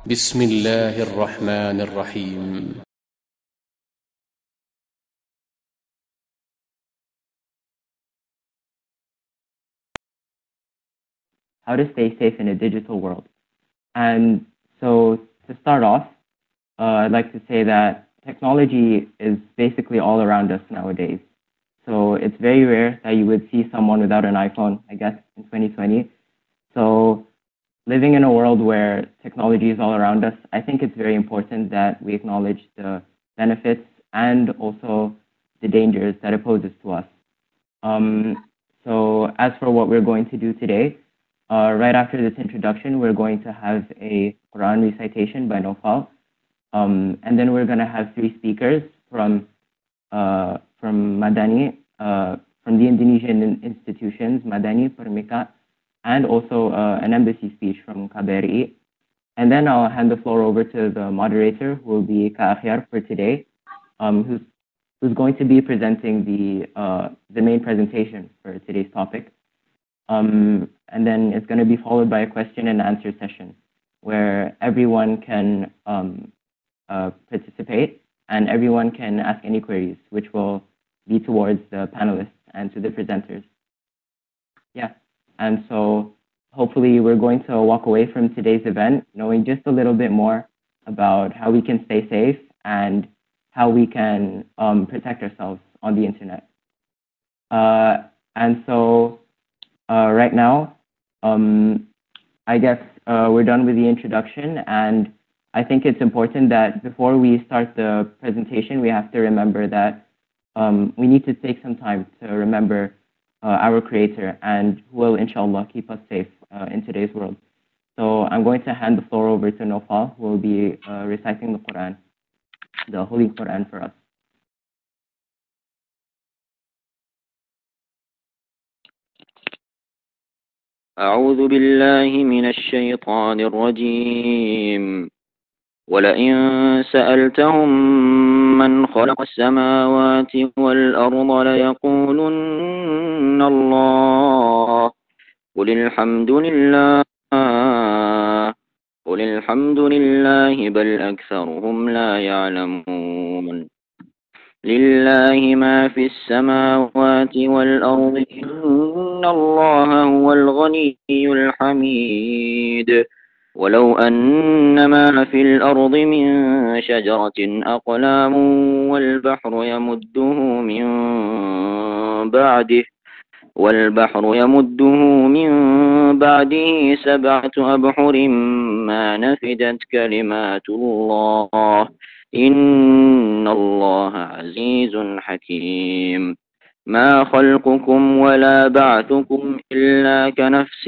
بسم الله الرحمن الرحيم. How to stay safe in a digital world. And so to start off, I'd like to say that technology is basically all around us nowadays. So it's very rare that you would see someone without an iPhone, I guess, in 2020. So living in a world where technology is all around us, I think it's very important that we acknowledge the benefits and also the dangers that it poses to us. So as for what we're going to do today, right after this introduction, we're going to have a Quran recitation by Nofal. And then we're going to have three speakers from Madani, from the Indonesian institutions, Madani, PERMIQA, and also an embassy speech from KBRI. And then I'll hand the floor over to the moderator, who will be Akhyar for today, who's going to be presenting the main presentation for today's topic. And then it's going to be followed by a question and answer session, where everyone can participate and everyone can ask any queries, which will be towards the panelists and to the presenters. Yeah, and so hopefully we're going to walk away from today's event knowing just a little bit more about how we can stay safe and how we can protect ourselves on the internet. And so right now, I guess we're done with the introduction, and I think it's important that before we start the presentation, we have to remember that we need to take some time to remember our Creator and who will, inshallah, keep us safe in today's world. So I'm going to hand the floor over to Nofal, who will be reciting the Quran, the Holy Quran for us. أعوذ بالله من الشيطان الرجيم ولئن سألتهم من خلق السماوات والأرض ليقولن الله قل الحمد لله بل أكثرهم لا يعلمون لله ما في السماوات والأرض إن الله هو الغني الحميد ولو أن ما في الأرض من شجرة أقلام والبحر يمده من بعده 7 أبحر ما نفدت كلمات الله إن الله عزيز حكيم ما خلقكم ولا بعثكم إلا كنفس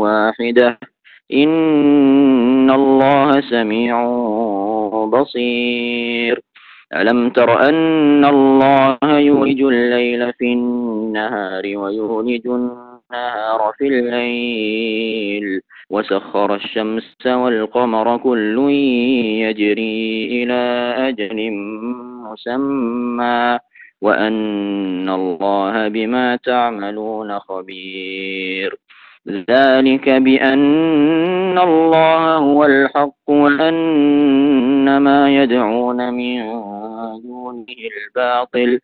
واحدة إن الله سميع بصير ألم تر أن الله يولج الليل في النهار ويولج النهار في الليل وسخر الشمس والقمر كل يجري إلى أجل مسمى وأن الله بما تعملون خبير ذلك بأن الله هو الحق وأن ما يدعون من دونه الباطل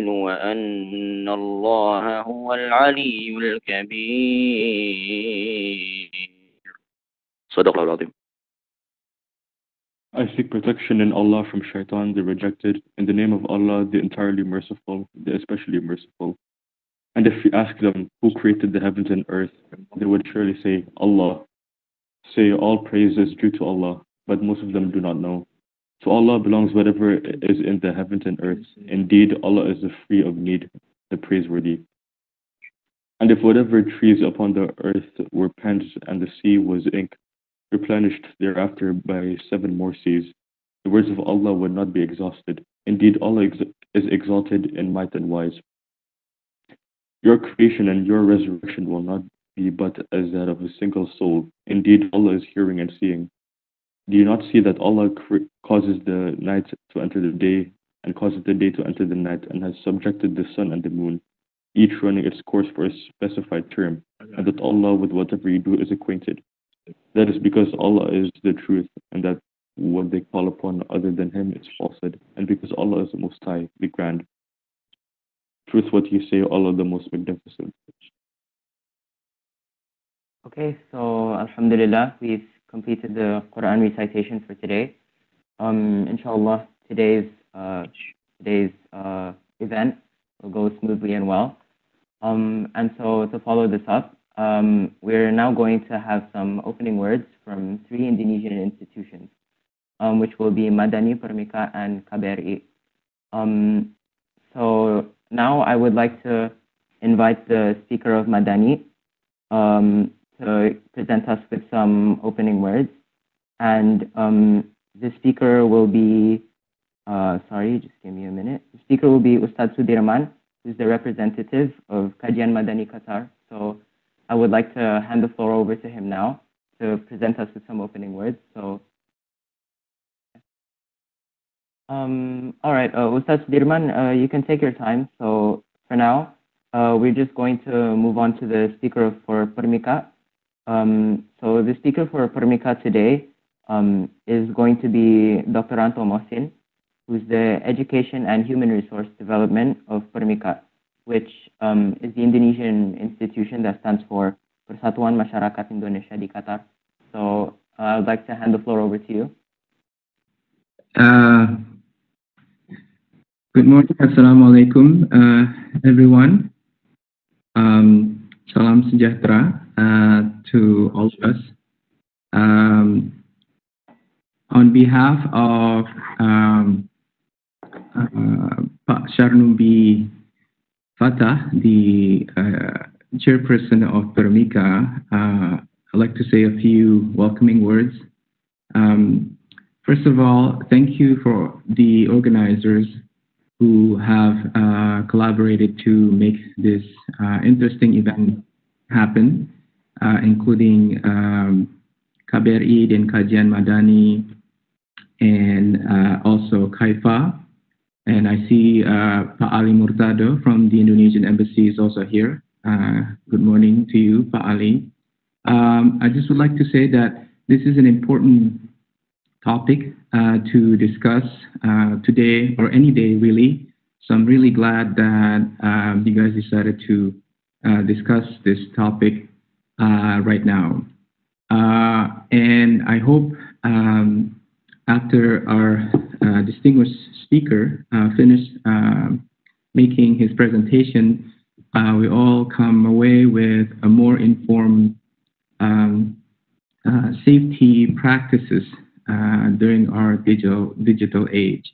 وأن الله هو العلي الكبير صدق الله العظيم. I seek protection in Allah from Shaitan, the rejected, in the name of Allah, the entirely merciful, the especially merciful. And if you ask them, who created the heavens and earth, they would surely say, Allah. Say, all praise is due to Allah, but most of them do not know. To Allah belongs whatever is in the heavens and earth. Indeed, Allah is the free of need, the praiseworthy. And if whatever trees upon the earth were pens and the sea was ink, replenished thereafter by 7 more seas, the words of Allah would not be exhausted. Indeed, Allah is exalted in might and wise. Your creation and your resurrection will not be but as that of a single soul. Indeed, Allah is hearing and seeing. Do you not see that Allah causes the night to enter the day and causes the day to enter the night and has subjected the sun and the moon? each running its course for a specified term, and that Allah with whatever you do is acquainted. That is because Allah is the truth, and that what they call upon other than Him is falsehood, and because Allah is the Most High, the Grand. Truth what you say, Allah the Most Magnificent. Okay, so Alhamdulillah, we've completed the Quran recitation for today. Inshallah, today's event will go smoothly and well. And so to follow this up, we're now going to have some opening words from 3 Indonesian institutions, which will be Madani, PERMIQA, and KBRI. So now I would like to invite the speaker of Madani to present us with some opening words. And the speaker will be, sorry, just give me a minute. The speaker will be Ustad Sudirman, who's the representative of Kajian Madani Qatar. So I would like to hand the floor over to him now to present us with some opening words. So, all right, Ustad Sudirman, you can take your time. So for now, we're just going to move on to the speaker for PERMIQA. So the speaker for PERMIQA today is going to be Dr. Ranto Mohsin, who's the Education and Human Resource Development of PERMIQA, which is the Indonesian institution that stands for Persatuan Masyarakat Indonesia di Qatar. So I'd like to hand the floor over to you. Good morning, Assalamualaikum, everyone. Salam sejahtera to all of us. On behalf of Pak Sharnubi Fatah, the chairperson of PERMIQA, I'd like to say a few welcoming words. First of all, thank you for the organizers who have collaborated to make this interesting event happen, including KBRI dan Kajian Madani, and also KAIFA. And I see Pak Ali Murtado from the Indonesian Embassy is also here. Good morning to you, Pak Ali. I just would like to say that this is an important topic to discuss today or any day, really. So I'm really glad that you guys decided to discuss this topic right now. And I hope after our distinguished speaker finished making his presentation, we all come away with a more informed safety practices during our digital age.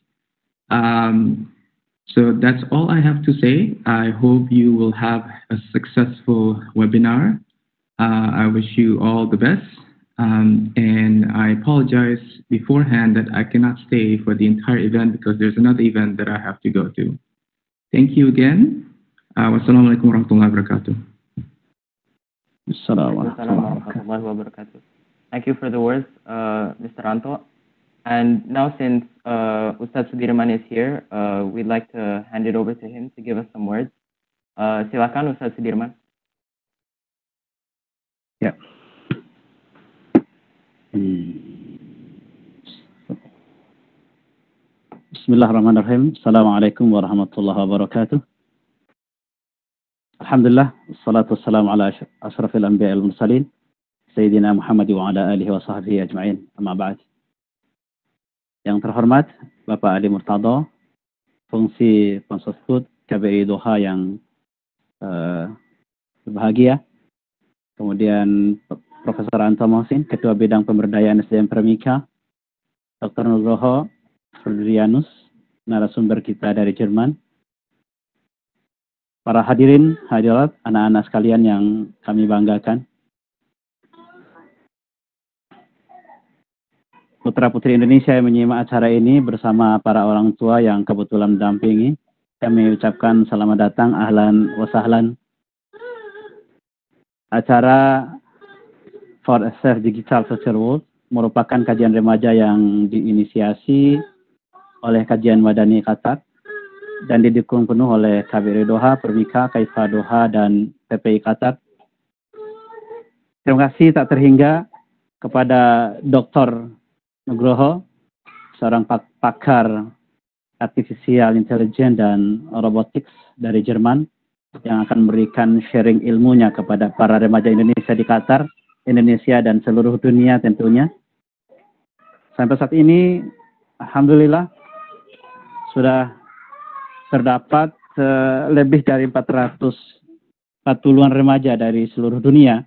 So that's all I have to say. I hope you will have a successful webinar. I wish you all the best. And I apologize beforehand that I cannot stay for the entire event because there's another event that I have to go to. Thank you again. Wassalamualaikum warahmatullahi wabarakatuh. Thank you for the words, Mr. Ranto. And now since Ustad Sudirman is here, we'd like to hand it over to him to give us some words. Silakan, Ustad Sudirman. Yeah. Bismillahirrahmanirrahim. Assalamualaikum warahmatullahi wabarakatuh. Alhamdulillah, wassalatu wassalamu ala ashrafil anbiya al mursalin, Sayyidina Muhammad wa ala alihi wa sahbihi ajma'in, amma ba'd. Yang terhormat Bapak Ali Murtado, fungsi Konsul KBRI Doha yang berbahagia, kemudian Profesor Ranto Mohsin, Ketua Bidang Pemberdayaan SDM PERMIQA, Dr. Nugroho Fredivianus, narasumber kita dari Jerman, para hadirin, hadirat, anak-anak sekalian yang kami banggakan, putra-putri Indonesia yang menyimak acara ini bersama para orang tua yang kebetulan mendampingi, kami ucapkan selamat datang, ahlan wa sahlan. Acara For a Safe Digital Social World merupakan kajian remaja yang diinisiasi oleh Kajian Madani Qatar dan didukung penuh oleh KBRI Doha, PERMIQA, KAIFA-Doha, dan PPI Qatar. Terima kasih tak terhingga kepada Dr. Nugroho, seorang pakar Artificial Intelligence dan Robotics dari Jerman, yang akan memberikan sharing ilmunya kepada para remaja Indonesia di Qatar, Indonesia, dan seluruh dunia tentunya. Sampai saat ini, alhamdulillah, sudah terdapat lebih dari 440-an remaja dari seluruh dunia,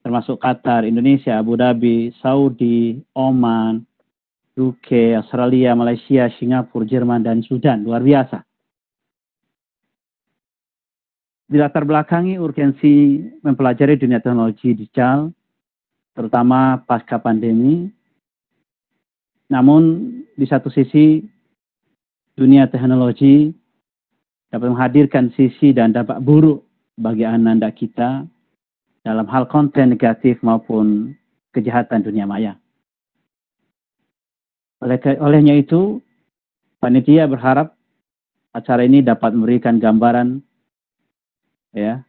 termasuk Qatar, Indonesia, Abu Dhabi, Saudi, Oman, UK, Australia, Malaysia, Singapura, Jerman, dan Sudan. Luar biasa. Dilatar belakangi urgensi mempelajari dunia teknologi digital, terutama pasca pandemi. Namun, di satu sisi, dunia teknologi dapat menghadirkan sisi dan dampak buruk bagi anak-anak kita dalam hal konten negatif maupun kejahatan dunia maya. Olehnya itu, panitia berharap acara ini dapat memberikan gambaran ya,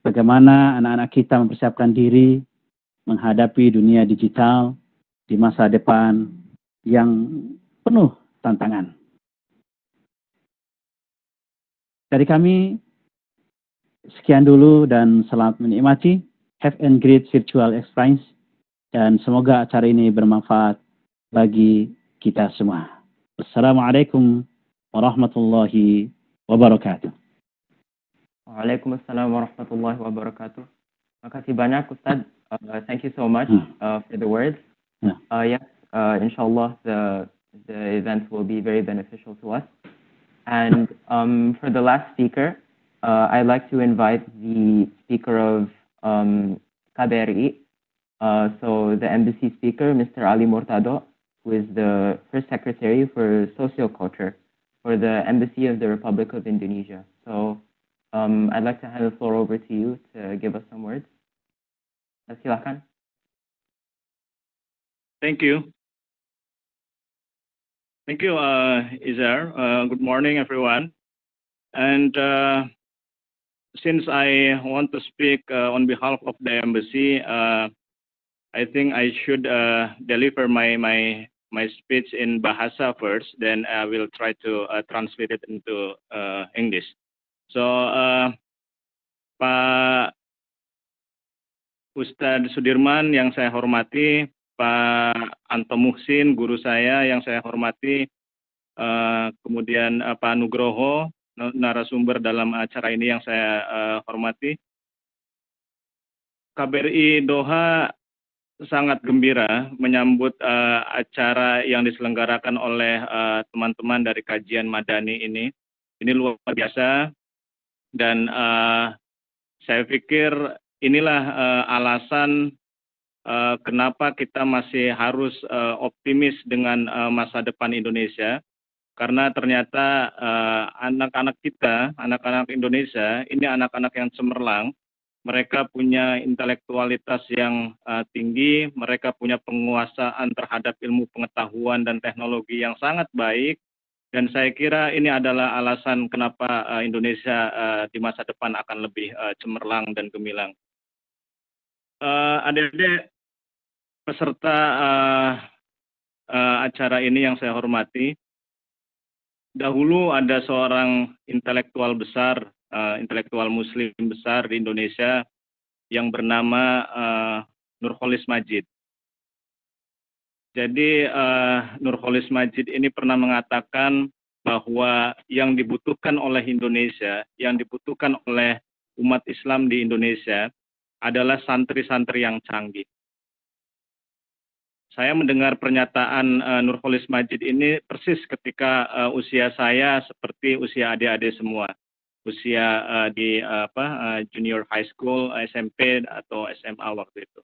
bagaimana anak-anak kita mempersiapkan diri menghadapi dunia digital di masa depan yang penuh tantangan. Dari kami, sekian dulu dan selamat menikmati. Have a great virtual experience. Dan semoga acara ini bermanfaat bagi kita semua. Wassalamualaikum warahmatullahi wabarakatuh. Waalaikumsalam warahmatullahi wabarakatuh. Makasih banyak Ustaz. Thank you so much for the words. Yes, inshallah the event will be very beneficial to us. And for the last speaker, I'd like to invite the speaker of KBRI, so the embassy speaker, Mr. Ali Murtado, who is the first secretary for socioculture for the Embassy of the Republic of Indonesia. So I'd like to hand the floor over to you to give us some words. Silakan. Thank you. Thank you, Izar. Good morning, everyone. And since I want to speak on behalf of the embassy, I think I should deliver my speech in Bahasa first, then I will try to translate it into English. So, Pak Ustadz Sudirman yang saya hormati, Pak Anto Muhsin, guru saya yang saya hormati, kemudian Pak Nugroho, narasumber dalam acara ini yang saya hormati. KBRI Doha sangat gembira menyambut acara yang diselenggarakan oleh teman-teman dari kajian Madani ini. Ini luar biasa dan saya pikir inilah alasan kenapa kita masih harus optimis dengan masa depan Indonesia. Karena ternyata anak-anak kita, anak-anak Indonesia, ini anak-anak yang cemerlang. Mereka punya intelektualitas yang tinggi, mereka punya penguasaan terhadap ilmu pengetahuan dan teknologi yang sangat baik. Dan saya kira ini adalah alasan kenapa Indonesia di masa depan akan lebih cemerlang dan gemilang. Adik-adik peserta acara ini yang saya hormati, dahulu ada seorang intelektual besar, intelektual muslim besar di Indonesia yang bernama Nurholis Majid. Jadi Nurholis Majid ini pernah mengatakan bahwa yang dibutuhkan oleh Indonesia, yang dibutuhkan oleh umat Islam di Indonesia adalah santri-santri yang canggih. Saya mendengar pernyataan Nurholis Majid ini persis ketika usia saya seperti usia adik-adik semua. Usia di junior high school, SMP atau SMA waktu itu.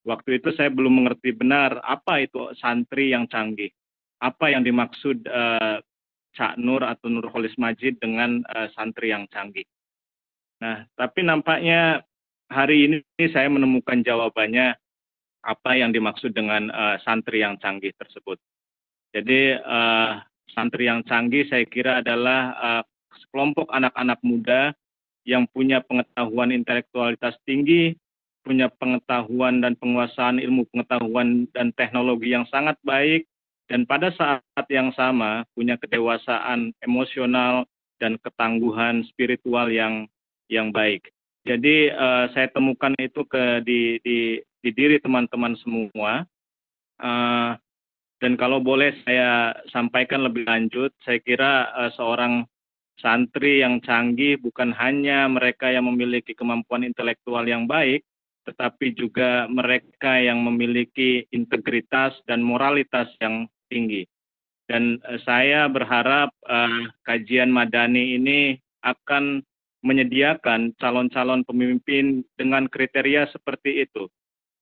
Waktu itu saya belum mengerti benar apa itu santri yang canggih. Apa yang dimaksud Cak Nur atau Nurholis Majid dengan santri yang canggih. Nah, tapi nampaknya hari ini saya menemukan jawabannya apa yang dimaksud dengan santri yang canggih tersebut. Jadi santri yang canggih saya kira adalah sekelompok anak-anak muda yang punya pengetahuan intelektualitas tinggi, punya pengetahuan dan penguasaan ilmu pengetahuan dan teknologi yang sangat baik, dan pada saat yang sama punya kedewasaan emosional dan ketangguhan spiritual yang baik. Jadi saya temukan itu di diri teman-teman semua. Dan kalau boleh saya sampaikan lebih lanjut, saya kira seorang santri yang canggih bukan hanya mereka yang memiliki kemampuan intelektual yang baik, tetapi juga mereka yang memiliki integritas dan moralitas yang tinggi. Dan saya berharap kajian Madani ini akan menyediakan calon-calon pemimpin dengan kriteria seperti itu.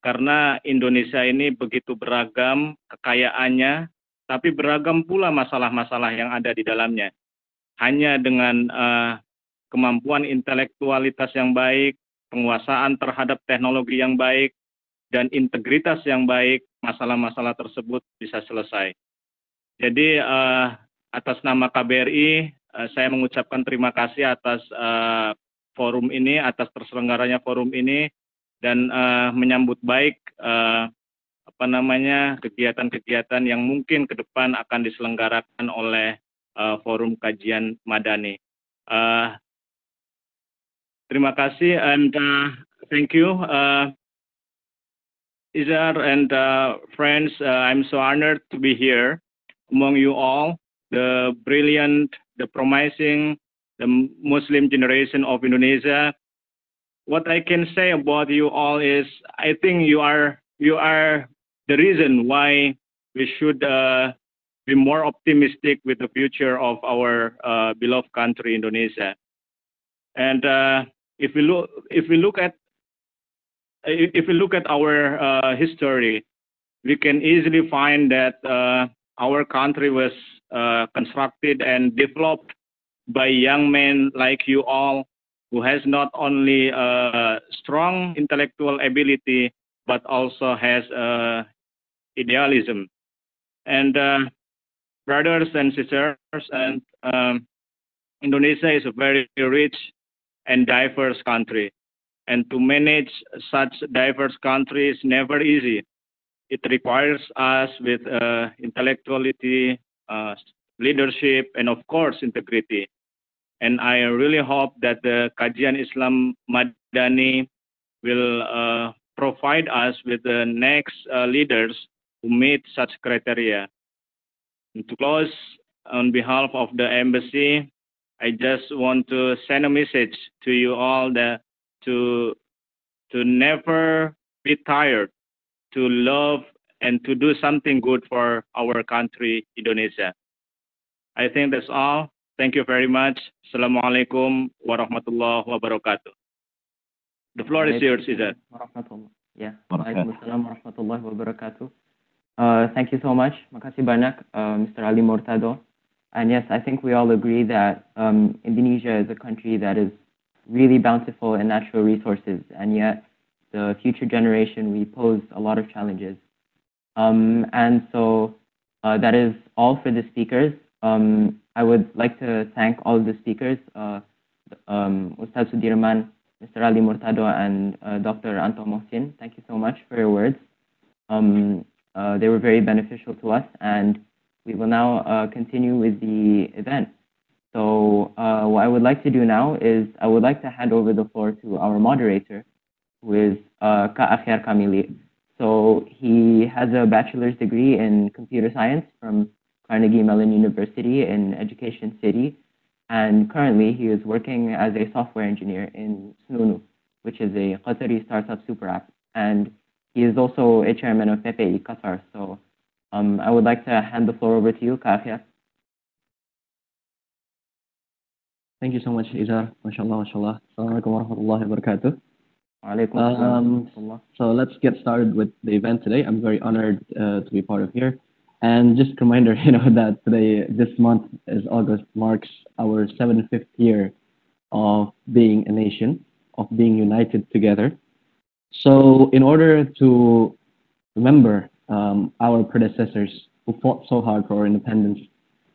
Karena Indonesia ini begitu beragam kekayaannya, tapi beragam pula masalah-masalah yang ada di dalamnya. Hanya dengan kemampuan intelektualitas yang baik, penguasaan terhadap teknologi yang baik, dan integritas yang baik, masalah-masalah tersebut bisa selesai. Jadi atas nama KBRI, saya mengucapkan terima kasih atas forum ini, atas terselenggaranya forum ini, dan menyambut baik kegiatan-kegiatan yang mungkin ke depan akan diselenggarakan oleh forum kajian Madani. Terima kasih and thank you, Izar and friends. I'm so honored to be here among you all, the brilliant, the promising, the Muslim generation of Indonesia. What I can say about you all is, I think you are the reason why we should be more optimistic with the future of our beloved country, Indonesia. And if we look at our history, we can easily find that our country was constructed and developed by young men like you all, who has not only strong intellectual ability, but also has idealism. And brothers and sisters, and Indonesia is a very rich and diverse country. And to manage such diverse country is never easy. It requires us with intellectuality, leadership, and of course, integrity. And I really hope that the Kajian Islam Madani will provide us with the next leaders who meet such criteria. And to close, on behalf of the embassy, I just want to send a message to you all that to never be tired, to love and to do something good for our country, Indonesia. I think that's all. Thank you very much. Assalamualaikum warahmatullahi wabarakatuh. The floor is yours, Izad. Yeah. Waalaikumsalam warahmatullahi wabarakatuh. Thank you so much. Makasih banyak, Mr. Ali Murtado. And yes, I think we all agree that Indonesia is a country that is really bountiful in natural resources, and yet the future generation, we pose a lot of challenges. And so that is all for the speakers. I would like to thank all of the speakers, Ustaz Sudirman, Mr. Ali Murtado, and Dr. Anto Mohsin. Thank you so much for your words. They were very beneficial to us, and we will now continue with the event. So what I would like to do now is I would like to hand over the floor to our moderator, who is Akhyar Kamili. So he has a bachelor's degree in computer science from Carnegie Mellon University in Education City, and currently he is working as a software engineer in Snunu, which is a Qatari startup super app, and he is also a chairman of PEPE Qatar. So I would like to hand the floor over to you, Akhyar. Thank you so much, Izar. MashaAllah, MashaAllah. Assalamualaikum warahmatullahi wabarakatuh. So let's get started with the event today. I'm very honored to be part of here. And just a reminder, that today, this month is August, marks our 75th year of being a nation, of being united together. So in order to remember our predecessors who fought so hard for our independence,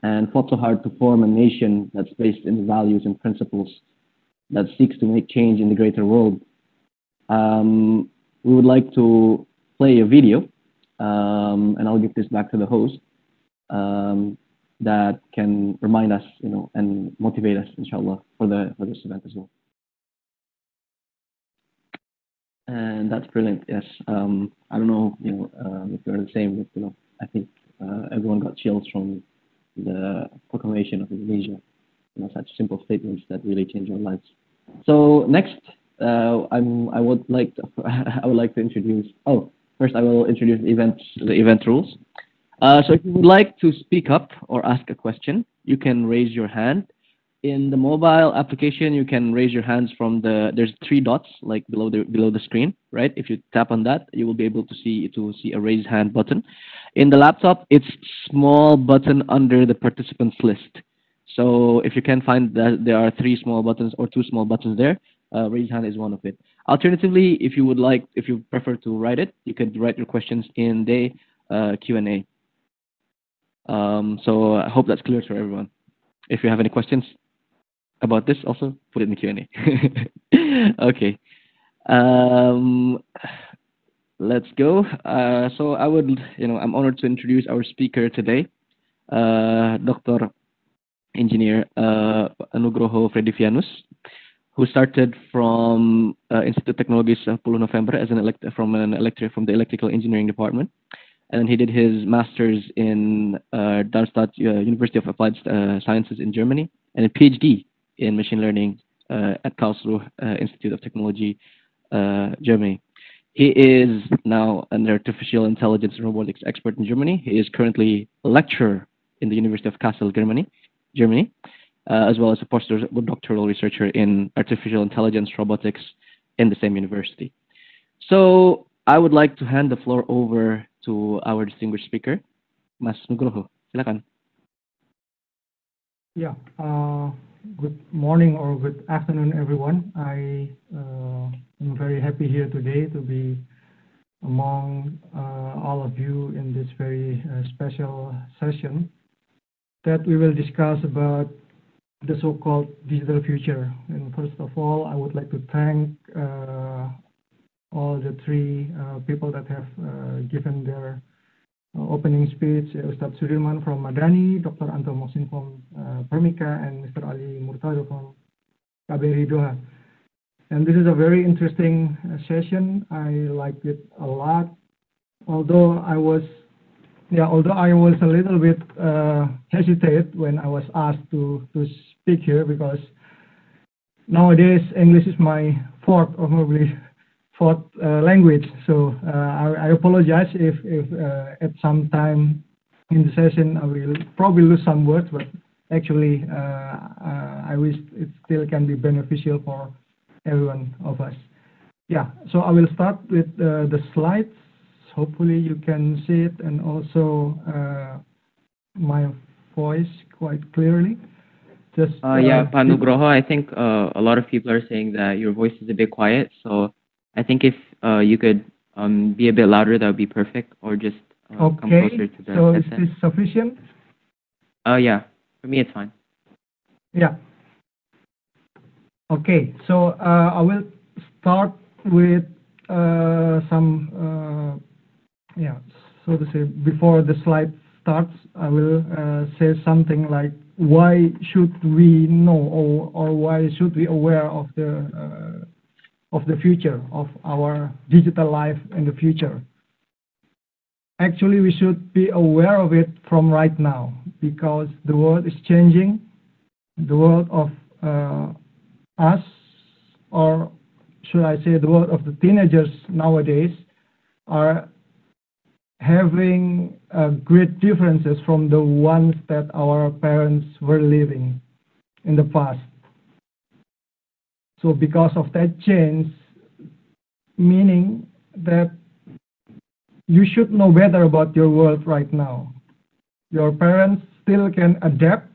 and fought so hard to form a nation that's based in values and principles that seeks to make change in the greater world. We would like to play a video, and I'll give this back to the host, that can remind us, and motivate us, inshallah, for this event as well. And that's brilliant. Yes. I don't know, if you're the same, but I think everyone got chills from the proclamation of Indonesia. Such simple statements that really change our lives. So next, I would like to introduce. Oh, first I will introduce the event rules. So if you would like to speak up or ask a question, you can raise your hand. In the mobile application, you can raise your hands from there's 3 dots like below the screen, right? If you tap on that, you will be able to see a raise hand button. In the laptop, it's small button under the participants list. So if you can find that there are 3 small buttons or 2 small buttons there, raise hand is one of it. Alternatively, if you prefer to write it, you could write your questions in the Q&A. So I hope that's clear to everyone. If you have any questions about this, also put it in the Q&A. Okay. Let's go. So I'm honored to introduce our speaker today, Dr. Engineer Nugroho Fredivianus, who started from Institut Teknologis 10 November as from the Electrical Engineering Department. And he did his master's in Darmstadt University of Applied Sciences in Germany, and a PhD in machine learning at Karlsruhe Institute of Technology, Germany. He is now an artificial intelligence and robotics expert in Germany. He is currently a lecturer in the University of Kassel, Germany, as well as a postdoctoral researcher in artificial intelligence robotics in the same university. So I would like to hand the floor over to our distinguished speaker, Mas Nugroho. Silakan. Yeah. Good morning or good afternoon, everyone. I am very happy here today to be among all of you in this very special session that we will discuss about the so-called digital future. And first of all, I would like to thank all the 3 people that have given their opening speech, Ustad Sudirman from Madani, Dr. Anto Mohsin from PERMIQA, and Mr. Ali Murtado from KBRI Doha. And this is a very interesting session. I liked it a lot. Although I was a little bit hesitate when I was asked to speak here, because nowadays English is my fourth language. So I apologize if at some time in the session I will probably lose some words, but actually I wish it still can be beneficial for everyone of us. Yeah, so I will start with the slides. Hopefully you can see it, and also my voice quite clearly. Just yeah, Pak Nugroho, I think a lot of people are saying that your voice is a bit quiet, so I think if you could be a bit louder, that would be perfect, or just come closer to the headset. Is this sufficient? Yeah, for me it's fine. Yeah. Okay, so I will start with some, so to say, before the slide starts, I will say something like, why should we know, or why should we aware of the future, of our digital life in the future? Actually, we should be aware of it from right now, because the world is changing. The world of us, or should I say the world of the teenagers nowadays, are having great differences from the ones that our parents were living in the past. So because of that change, meaning that you should know better about your world right now. Your parents still can adapt.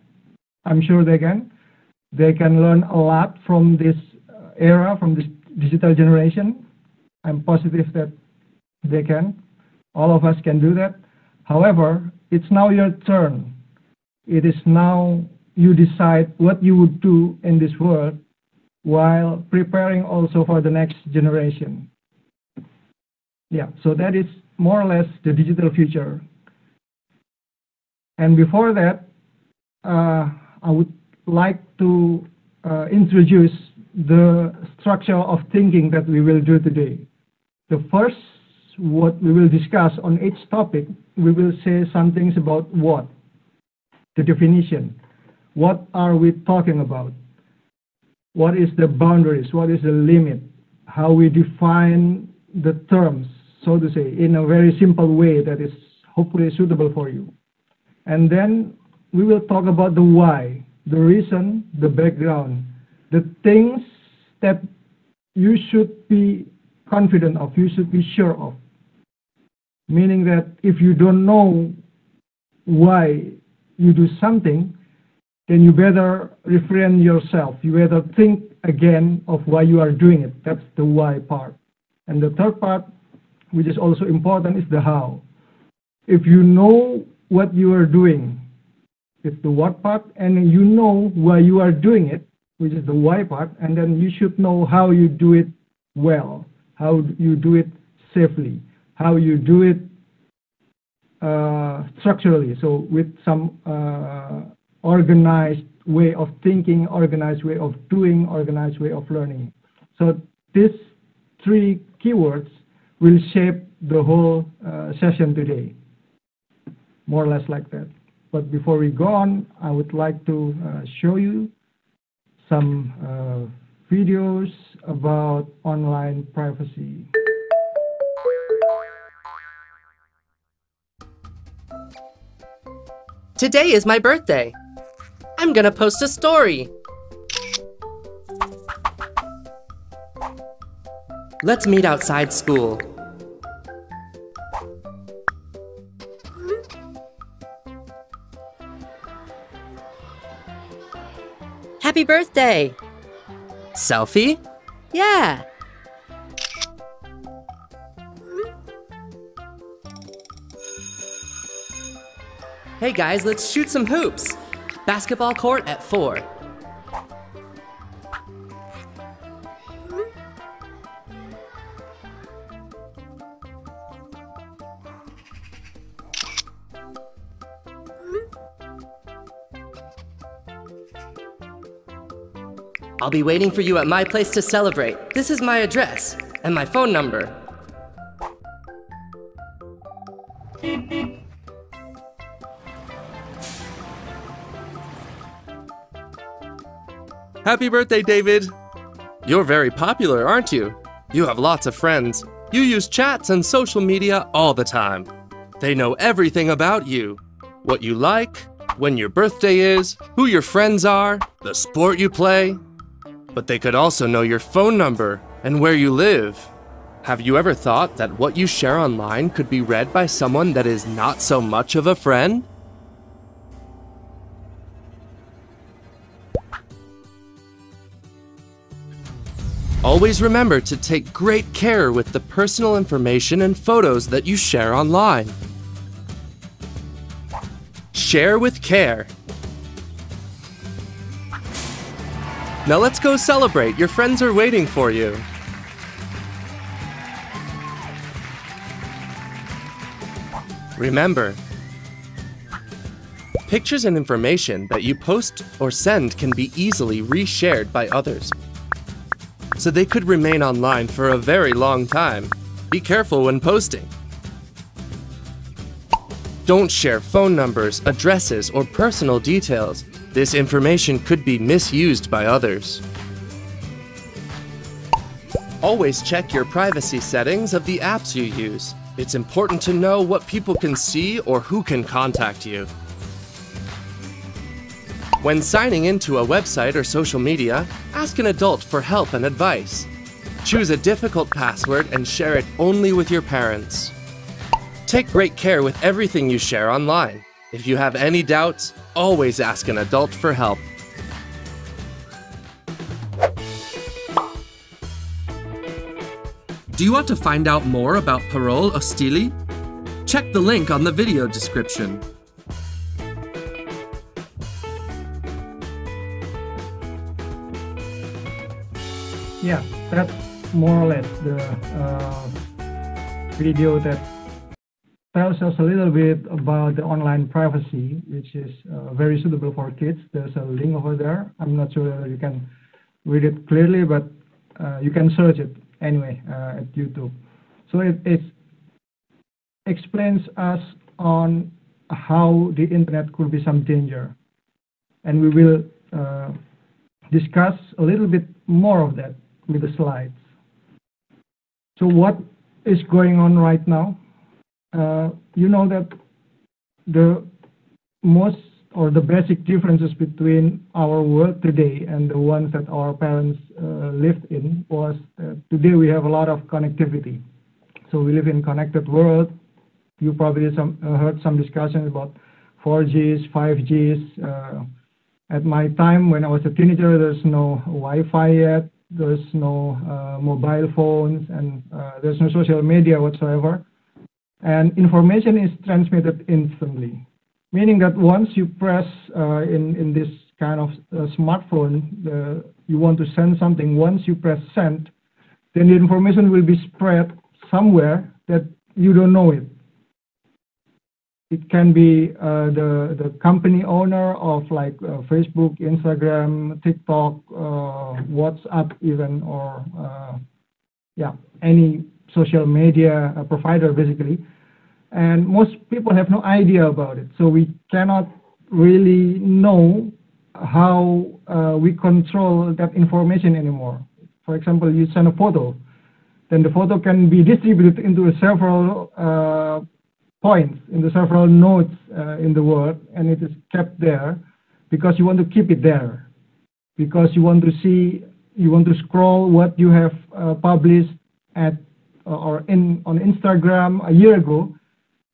I'm sure they can. They can learn a lot from this era, from this digital generation. I'm positive that they can. All of us can do that. However, it's now your turn. It is now you decide what you would do in this world while preparing also for the next generation. Yeah, so that is more or less the digital future. And before that, I would like to introduce the structure of thinking that we will do today. The first, what we will discuss on each topic, we will say some things about what, the definition. What are we talking about? What is the boundaries? What is the limit? How we define the terms, so to say, in a very simple way that is hopefully suitable for you. And then we will talk about the why, the reason, the background, the things that you should be confident of, you should be sure of. Meaning that if you don't know why you do something, then you better refrain yourself. You better think again of why you are doing it. That's the why part. And the third part, which is also important, is the how. If you know what you are doing, it's the what part, and you know why you are doing it, which is the why part, and then you should know how you do it well, how you do it safely, how you do it structurally, so with some organized way of thinking, organized way of doing, organized way of learning. So these three keywords will shape the whole session today, more or less like that. But before we go on, I would like to show you some videos about online privacy. Today is my birthday. I'm gonna post a story. Let's meet outside school. Happy birthday! Selfie? Yeah! Hey guys, let's shoot some hoops! Basketball court at 4. I'll be waiting for you at my place to celebrate. This is my address and my phone number. Happy birthday, David! You're very popular, aren't you? You have lots of friends. You use chats and social media all the time. They know everything about you. What you like, when your birthday is, who your friends are, the sport you play. But they could also know your phone number and where you live. Have you ever thought that what you share online could be read by someone that is not so much of a friend? Always remember to take great care with the personal information and photos that you share online. Share with care. Now let's go celebrate. Your friends are waiting for you. Remember, pictures and information that you post or send can be easily reshared by others, so they could remain online for a very long time. Be careful when posting. Don't share phone numbers, addresses, or personal details. This information could be misused by others. Always check your privacy settings of the apps you use. It's important to know what people can see or who can contact you. When signing into a website or social media, ask an adult for help and advice. Choose a difficult password and share it only with your parents. Take great care with everything you share online. If you have any doubts, always ask an adult for help. Do you want to find out more about parole ostili? Check the link on the video description. yeah, that's more or less the video that tells us a little bit about the online privacy, which is very suitable for kids. There's a link over there. I'm not sure whether you can read it clearly, but you can search it anyway at YouTube. So it explains us on how the internet could be some danger. And we will discuss a little bit more of that with the slides. So what is going on right now? You know that the most or the basic differences between our world today and the ones that our parents lived in was today we have a lot of connectivity. So we live in a connected world. You probably heard some discussions about 4Gs, 5Gs. At my time, when I was a teenager, there's no Wi-Fi yet. There's no mobile phones, and there's no social media whatsoever. And information is transmitted instantly, meaning that once you press in this kind of smartphone, you want to send something, once you press send, then the information will be spread somewhere that you don't know it. It can be the company owner of like Facebook, Instagram, TikTok, WhatsApp even, or yeah, any social media provider basically. And most people have no idea about it. So we cannot really know how we control that information anymore. For example, you send a photo, then the photo can be distributed into several points, into several nodes in the world, and it is kept there because you want to keep it there, because you want to see, you want to scroll what you have published at or on Instagram a year ago.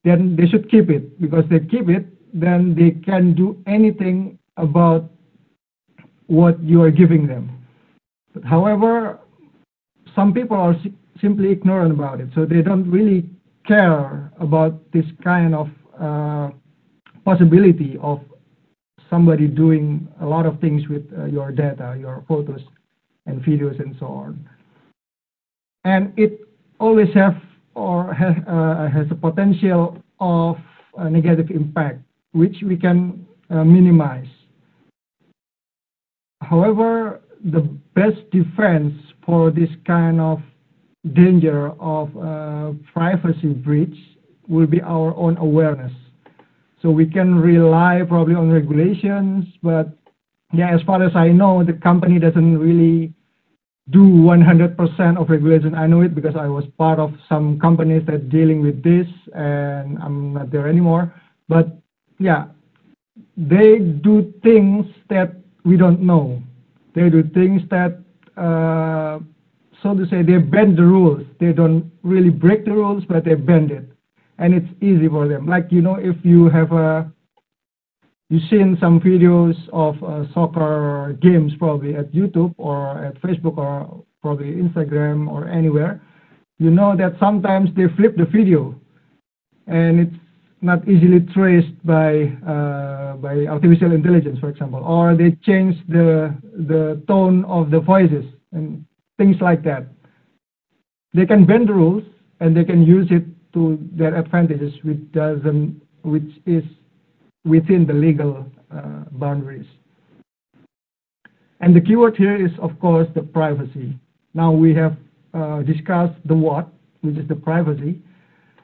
Then they should keep it, because they keep it, then they can do anything about what you are giving them. But however, some people are simply ignorant about it, so they don't really care about this kind of possibility of somebody doing a lot of things with your data, your photos and videos and so on. And it always has a potential of a negative impact, which we can minimize. However, the best defense for this kind of danger of privacy breach will be our own awareness. So we can rely probably on regulations, but yeah, as far as I know, the company doesn't really do 100% of regulation. I know it because I was part of some companies that dealing with this, and I'm not there anymore. But yeah, they do things that we don't know. They do things that, so to say, they bend the rules. They don't really break the rules, but they bend it. And it's easy for them. Like, you know, if you have you've seen some videos of soccer games probably at YouTube or at Facebook or probably Instagram or anywhere, you know that sometimes they flip the video and it's not easily traced by artificial intelligence, for example, or they change the tone of the voices and things like that. They can bend the rules and they can use it to their advantages, which is within the legal boundaries. And the keyword here is, of course, the privacy. Now we have discussed the what, which is the privacy,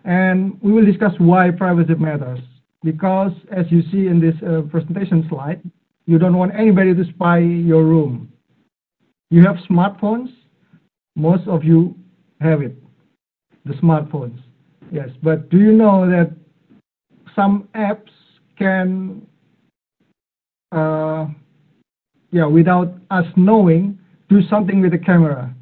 and we will discuss why privacy matters. Because as you see in this presentation slide, you don't want anybody to spy your room. You have smartphones. Most of you have it, the smartphones. Yes, but do you know that some apps can, without us knowing, do something with the camera,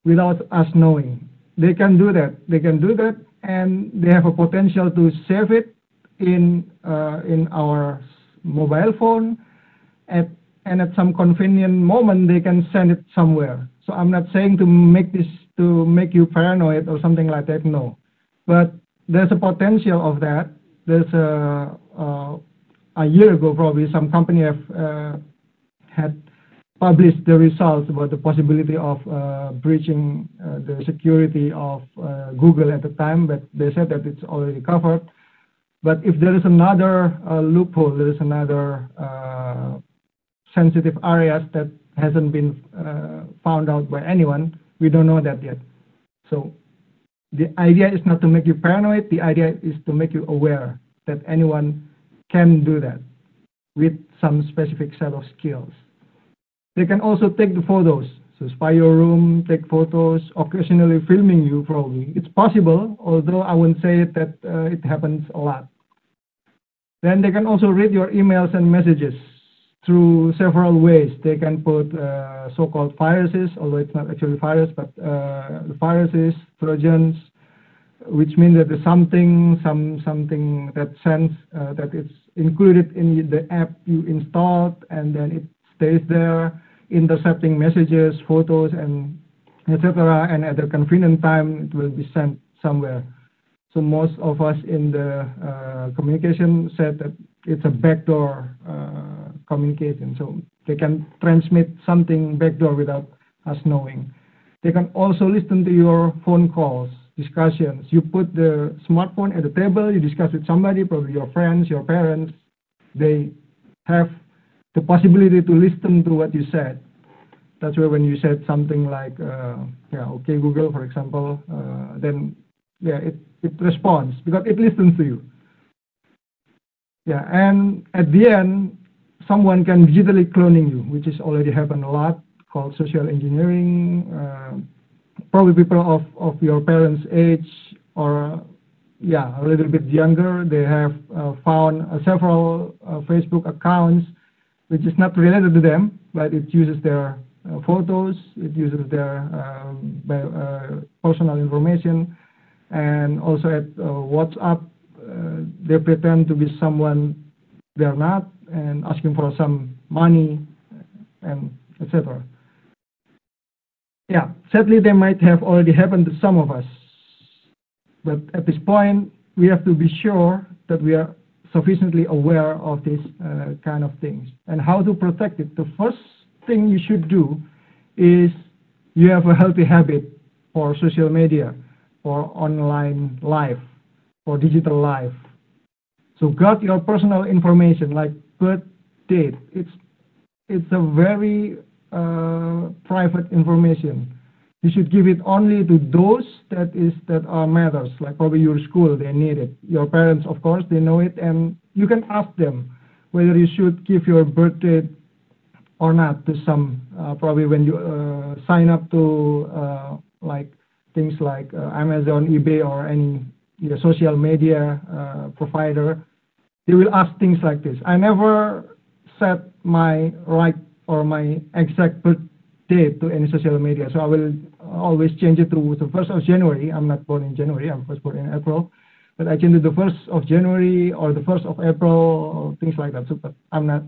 without us knowing. They can do that. They can do that, and they have a potential to save it in our mobile phone, and at some convenient moment they can send it somewhere. So I'm not saying to make you paranoid or something like that. No, but there's a potential of that. There's a year ago probably some company have had published the results about the possibility of breaching the security of Google at the time, but they said that it's already covered. But if there is another loophole, there is another sensitive areas that hasn't been found out by anyone, we don't know that yet. So the idea is not to make you paranoid, the idea is to make you aware that anyone can do that with some specific set of skills. They can also take the photos, so spy your room, take photos, occasionally filming you probably. It's possible, although I wouldn't say that it happens a lot. Then they can also read your emails and messages through several ways. They can put so-called viruses, although it's not actually virus, but viruses, trojans, which means that there's something that sends that it's included in the app you installed, and then it stays there, intercepting messages, photos, and etc. And at a convenient time, it will be sent somewhere. So most of us in the communication said that it's a backdoor communication. So they can transmit something backdoor without us knowing. They can also listen to your phone calls, discussions. You put the smartphone at the table, you discuss with somebody, probably your friends, your parents. They have the possibility to listen to what you said. That's where when you said something like, yeah, okay, Google, for example, then yeah, it responds because it listens to you. Yeah, and at the end, someone can digitally cloning you, which is already happened a lot, called social engineering. Probably people of your parents' age or yeah, a little bit younger, they have found several Facebook accounts which is not related to them, but it uses their photos, it uses their personal information, and also at WhatsApp, they pretend to be someone they're not, and asking for some money, and etc. Yeah, sadly, they might have already happened to some of us, but at this point, we have to be sure that we are sufficiently aware of these kind of things and how to protect it. The first thing you should do is you have a healthy habit for social media, for online life, for digital life. So guard your personal information like birth date. It's a very private information. You should give it only to those that are matters, like probably your school, they need it. Your parents, of course, they know it, and you can ask them whether you should give your birth date or not to some, probably when you sign up to like things like Amazon, eBay, or any social media provider, they will ask things like this. I never set my right or my exact birth date to any social media, so I will always change it to the 1st of January. I'm not born in January, I'm first born in April, but I change it to the 1st of January or the 1st of April or things like that. So, but I'm not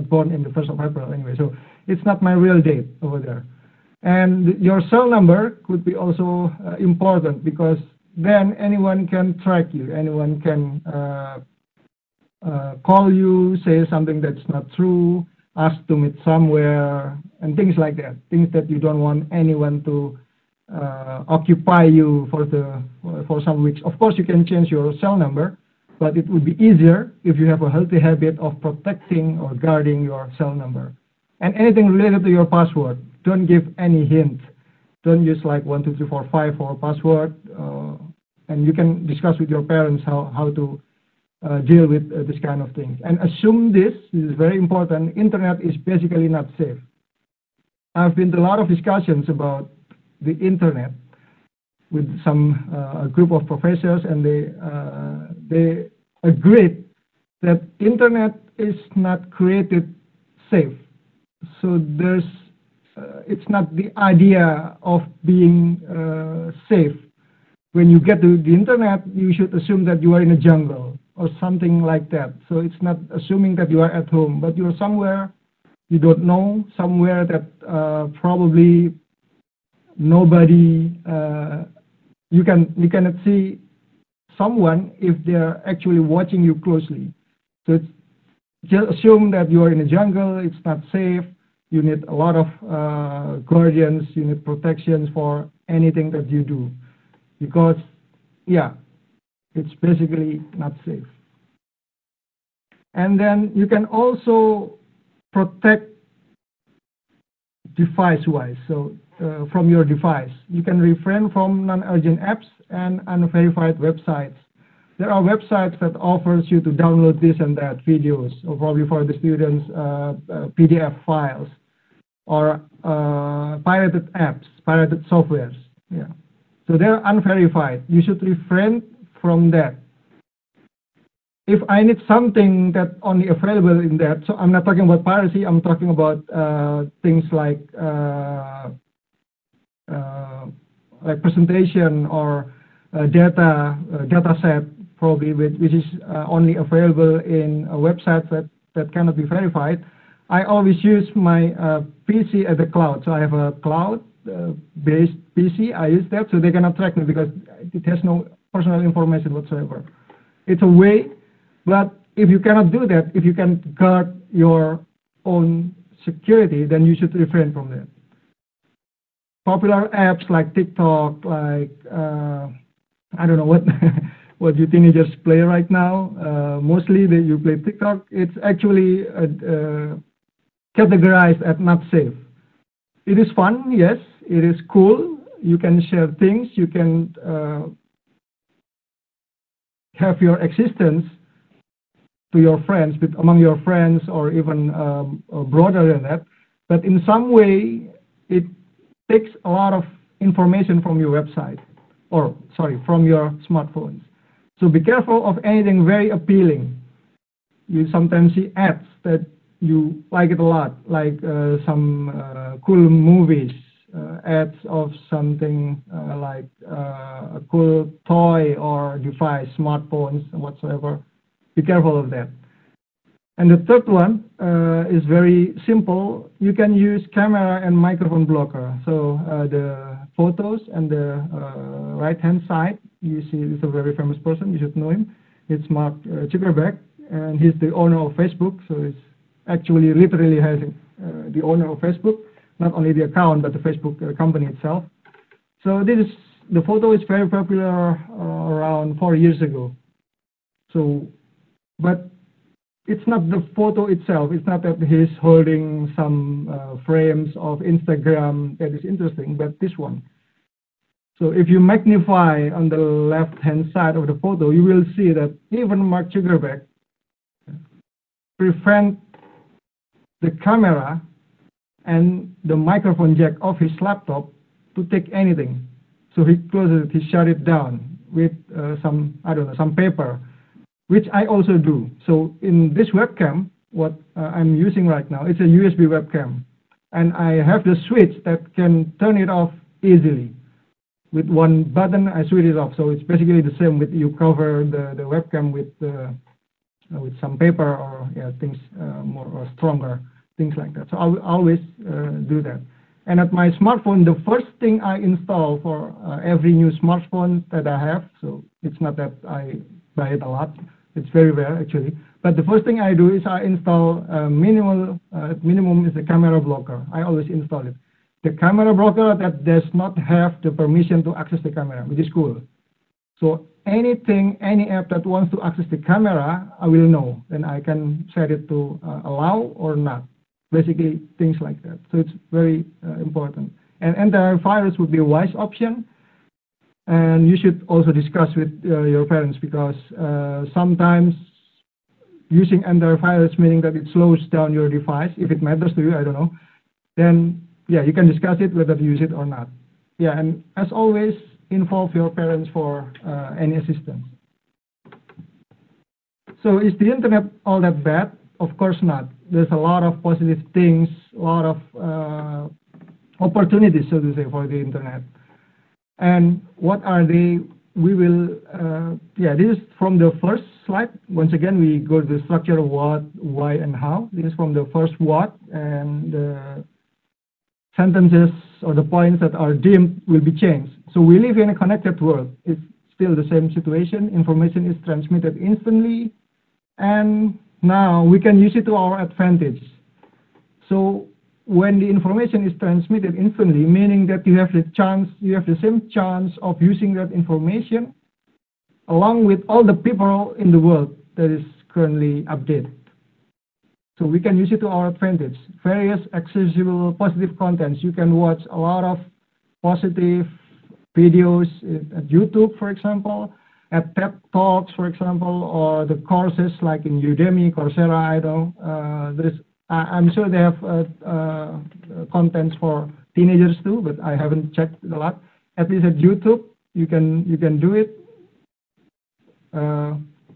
born in the 1st of April anyway, so it's not my real date over there. And your cell number could be also important, because then anyone can track you, anyone can call you, say something that's not true, ask to meet somewhere, and things like that. Things that you don't want anyone to occupy you for some weeks. Of course, you can change your cell number, but it would be easier if you have a healthy habit of protecting or guarding your cell number. And anything related to your password, don't give any hint. Don't use like 1, 2, 3, 4, 5 for password. And you can discuss with your parents how to deal with this kind of thing. And assume this is very important. Internet is basically not safe. I've been to a lot of discussions about the internet with some a group of professors, and they agreed that internet is not created safe. So there's it's not the idea of being safe. When you get to the internet, you should assume that you are in a jungle or something like that. So it's not assuming that you are at home, but you're somewhere you don't know, somewhere that probably nobody, you cannot see someone if they're actually watching you closely. So just assume that you are in a jungle, it's not safe, you need a lot of guardians, you need protections for anything that you do. Because, yeah, it's basically not safe. And then you can also protect device-wise. So from your device, you can refrain from non-urgent apps and unverified websites. There are websites that offers you to download this and that videos, or probably for the students, PDF files, or pirated apps, pirated softwares. Yeah. So they're unverified. You should refrain from that. If I need something that only available in that, so I'm not talking about piracy, I'm talking about things like presentation or data set, probably which is only available in websites that cannot be verified. I always use my PC at the cloud. So I have a cloud-based PC. I use that so they cannot track me because it has no personal information whatsoever. It's a way. But if you cannot do that, if you can guard your own security, then you should refrain from that. Popular apps like TikTok, like, I don't know what, what you teenagers play right now. Mostly you play TikTok. It's actually categorized as not safe. It is fun, yes. It is cool. You can share things. You can have your existence to your friends, among your friends, or even broader than that. But in some way, it takes a lot of information from your website, or sorry, from your smartphones. So be careful of anything very appealing. You sometimes see ads that you like it a lot, like some cool movies, ads of something like a cool toy or device, smartphones, whatsoever. Be careful of that. And the third one is very simple. You can use camera and microphone blocker. So the photos and the right-hand side, you see it's a very famous person. You should know him. It's Mark Zuckerberg, and he's the owner of Facebook. So it's actually literally has the owner of Facebook, not only the account, but the Facebook company itself. So the photo is very popular around 4 years ago. So, but it's not the photo itself. It's not that he's holding some frames of Instagram that is interesting, but this one. So if you magnify on the left-hand side of the photo, you will see that even Mark Zuckerberg prevent the camera and the microphone jack of his laptop to take anything. So he closes it, he shut it down with some, I don't know, some paper, which I also do. So in this webcam, what I'm using right now, it's a USB webcam. And I have the switch that can turn it off easily. With one button, I switch it off. So it's basically the same with you cover the webcam with some paper or things more or stronger, things like that. So I will always do that. And at my smartphone, the first thing I install for every new smartphone that I have, so it's not that I buy it a lot, it's very rare actually, but the first thing I do is I install minimum is the camera blocker. I always install it. The camera blocker that does not have the permission to access the camera, which is cool. So anything, any app that wants to access the camera, I will know. Then I can set it to allow or not. Basically, things like that. So it's very important. And antivirus would be a wise option. And you should also discuss with your parents, because sometimes using antivirus, meaning that it slows down your device, if it matters to you, I don't know, then yeah, you can discuss it whether to use it or not. Yeah, and as always, involve your parents for any assistance. So is the internet all that bad? Of course not. There's a lot of positive things, a lot of opportunities, so to say, for the internet. And what are they? We will, this is from the first slide. Once again, we go to the structure of what, why, and how. This is from the first what, and the sentences or the points that are deemed will be changed. So we live in a connected world. It's still the same situation. Information is transmitted instantly, and now we can use it to our advantage. So when the information is transmitted instantly, meaning that you have the same chance of using that information along with all the people in the world that is currently updated. So we can use it to our advantage. Various accessible positive contents. You can watch a lot of positive videos at YouTube, for example, at TED Talks, for example, or the courses like in Udemy, Coursera, I don't know. I'm sure they have contents for teenagers too, but I haven't checked a lot. At least at YouTube, you can do it,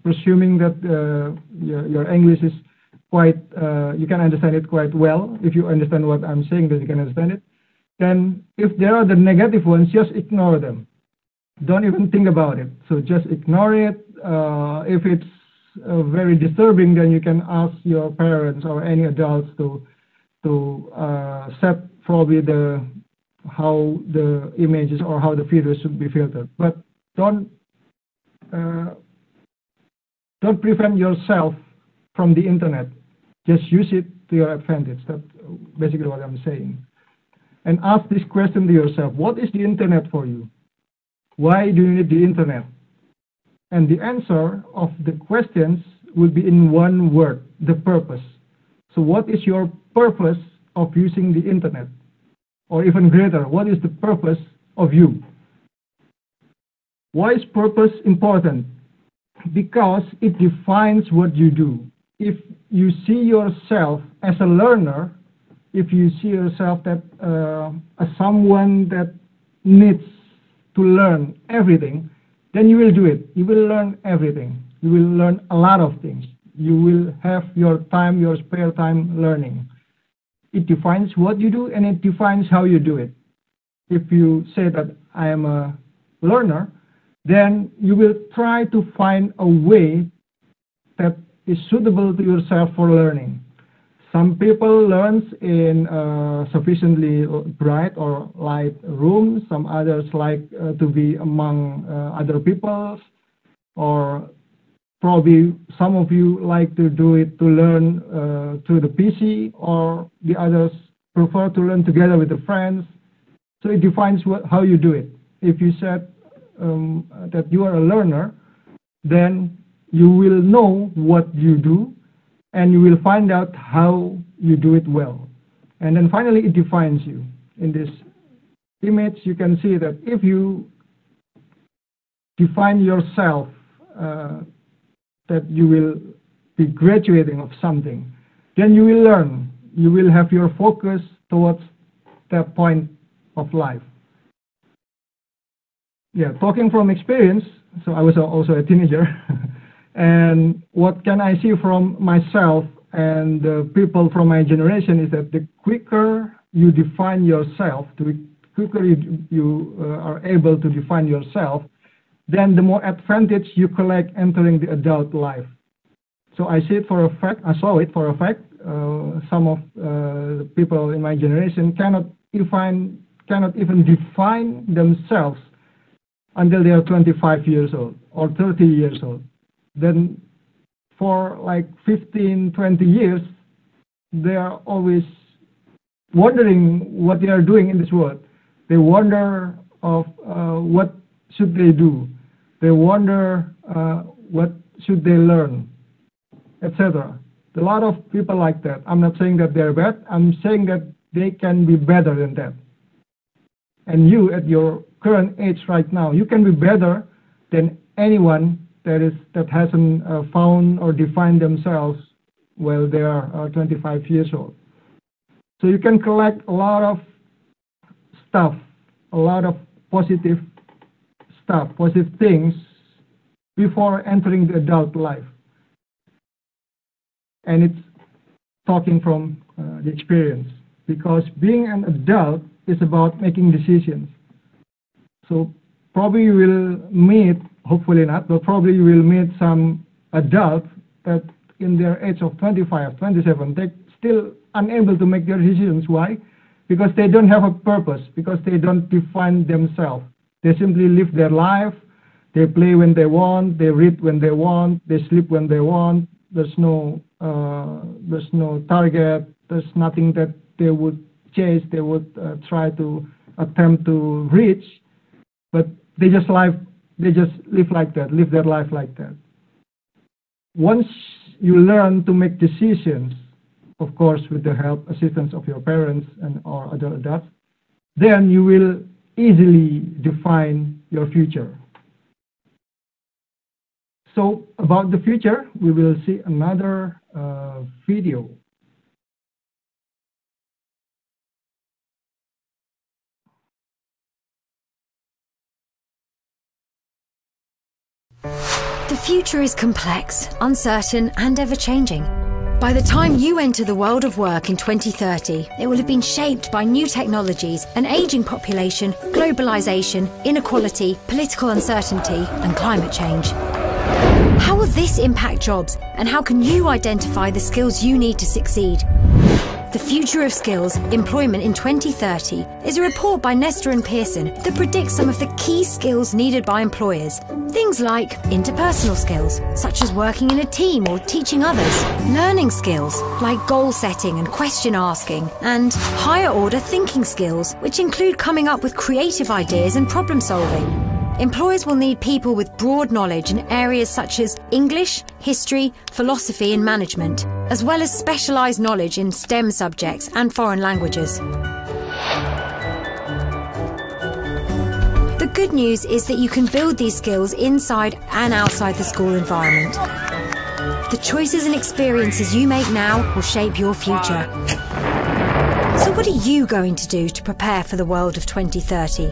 presuming that your English is quite, you can understand it quite well. If you understand what I'm saying, then you can understand it. Then if there are the negative ones, just ignore them. Don't even think about it. So just ignore it. If it's very disturbing, then you can ask your parents or any adults to set probably how the images or how the videos should be filtered. But don't prevent yourself from the internet. Just use it to your advantage. That's basically what I'm saying. And ask this question to yourself: what is the internet for you? Why do you need the internet? And the answer of the questions will be in one word: the purpose. So what is your purpose of using the internet? Or even greater, what is the purpose of you? Why is purpose important? Because it defines what you do. If you see yourself as a learner, if you see yourself that as someone that needs to learn everything, then you will do it. You will learn everything. You will learn a lot of things. You will have your time, your spare time learning. It defines what you do and it defines how you do it. If you say that I am a learner, then you will try to find a way that is suitable to yourself for learning. Some people learn in sufficiently bright or light rooms. Some others like to be among other people, or probably some of you like to do it to learn through the PC, or the others prefer to learn together with the friends. So it defines how you do it. If you said that you are a learner, then you will know what you do, and you will find out how you do it well. And then finally, it defines you. In this image, you can see that if you define yourself that you will be graduating of something, then you will learn. You will have your focus towards that point of life. Yeah, talking from experience, so I was also a teenager, and what can I see from myself and the people from my generation is that the quicker you define yourself, the quicker you are able to define yourself, then the more advantage you collect entering the adult life. So I see it for a fact, I saw it for a fact, some of the people in my generation cannot even define themselves until they are 25 years old or 30 years old. Then for like 15, 20 years, they are always wondering what they are doing in this world. They wonder of what should they do. They wonder what should they learn, etc. A lot of people like that. I'm not saying that they're bad. I'm saying that they can be better than that. And you, at your current age right now, you can be better than anyone that hasn't found or defined themselves while they are 25 years old. So you can collect a lot of stuff, a lot of positive stuff, positive things before entering the adult life. And it's talking from the experience, because being an adult is about making decisions. So probably you will meet, hopefully not, but probably you will meet some adults that in their age of 25, 27, they're still unable to make their decisions. Why? Because they don't have a purpose, because they don't define themselves. They simply live their life, they play when they want, they read when they want, they sleep when they want, there's no target, there's nothing that they would chase, they would try to attempt to reach, but they just live like that, live their life like that. Once you learn to make decisions, of course, with the help, assistance of your parents and or other adults, then you will easily define your future. So about the future, we will see another video. The future is complex, uncertain, and ever-changing. By the time you enter the world of work in 2030, it will have been shaped by new technologies, an aging population, globalization, inequality, political uncertainty, and climate change. How will this impact jobs, and how can you identify the skills you need to succeed? The Future of Skills, Employment in 2030 is a report by Nestor and Pearson that predicts some of the key skills needed by employers. Things like interpersonal skills, such as working in a team or teaching others, learning skills, like goal setting and question asking, and higher order thinking skills, which include coming up with creative ideas and problem solving. Employers will need people with broad knowledge in areas such as English, history, philosophy and management, as well as specialised knowledge in STEM subjects and foreign languages. The good news is that you can build these skills inside and outside the school environment. The choices and experiences you make now will shape your future. So what are you going to do to prepare for the world of 2030?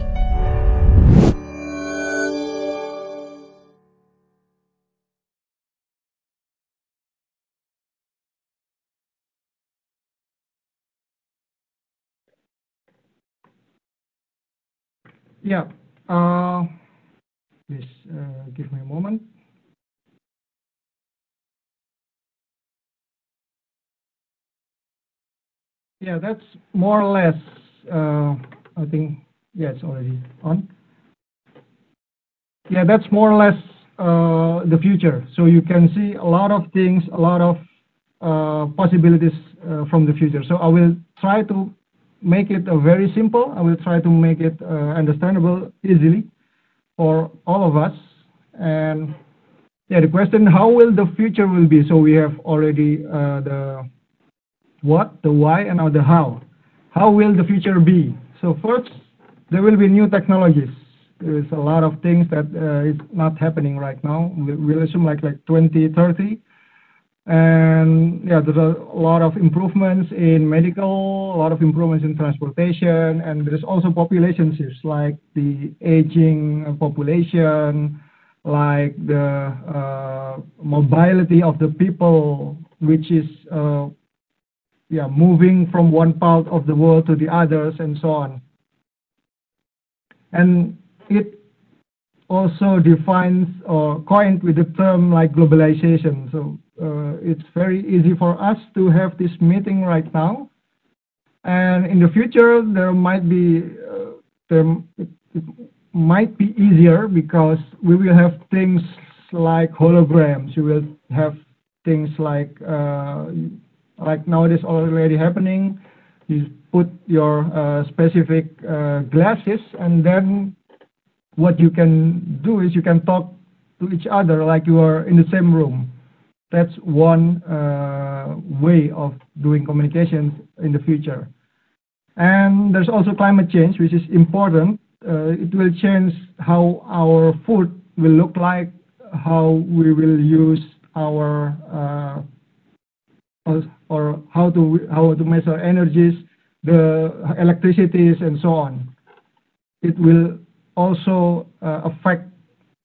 Yeah, please give me a moment. Yeah, that's more or less, I think, yeah, it's already on. Yeah, that's more or less the future. So you can see a lot of things, a lot of possibilities from the future. So I will try to make it very simple. I will try to make it understandable easily for all of us. And yeah, the question, how will the future will be? So we have already the what, the why, and now the how. How will the future be? So first, there will be new technologies. There is a lot of things that is not happening right now. We'll assume like 2030. And yeah, there's a lot of improvements in medical, a lot of improvements in transportation, and there's also population shifts like the aging population, like the mobility of the people, which is yeah, moving from one part of the world to the others and so on. And it also defines or coined with the term like globalization. So it's very easy for us to have this meeting right now, and in the future there might be it might be easier because we will have things like holograms. You will have things like nowadays already happening. You put your specific glasses, and then what you can do is you can talk to each other like you are in the same room. That's one way of doing communications in the future. And there's also climate change, which is important. It will change how our food will look like, how we will use our or how to measure energies, the electricities, and so on. It will also affect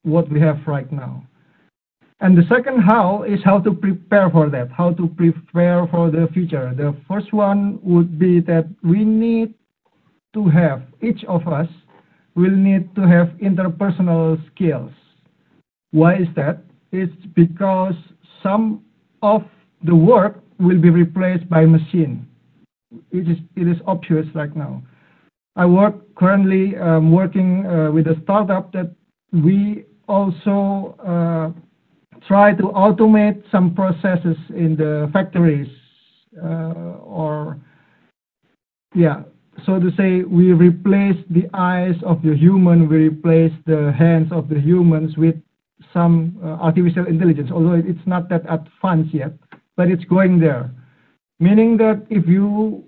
what we have right now. And the second how is how to prepare for that, how to prepare for the future. The first one would be that we need to have, each of us will need to have interpersonal skills. Why is that? It's because some of the work will be replaced by machine. It is obvious right now. I work currently working with a startup that we also try to automate some processes in the factories, so to say, we replace the eyes of the human, we replace the hands of the humans with some artificial intelligence, although it's not that advanced yet, but it's going there. Meaning that if you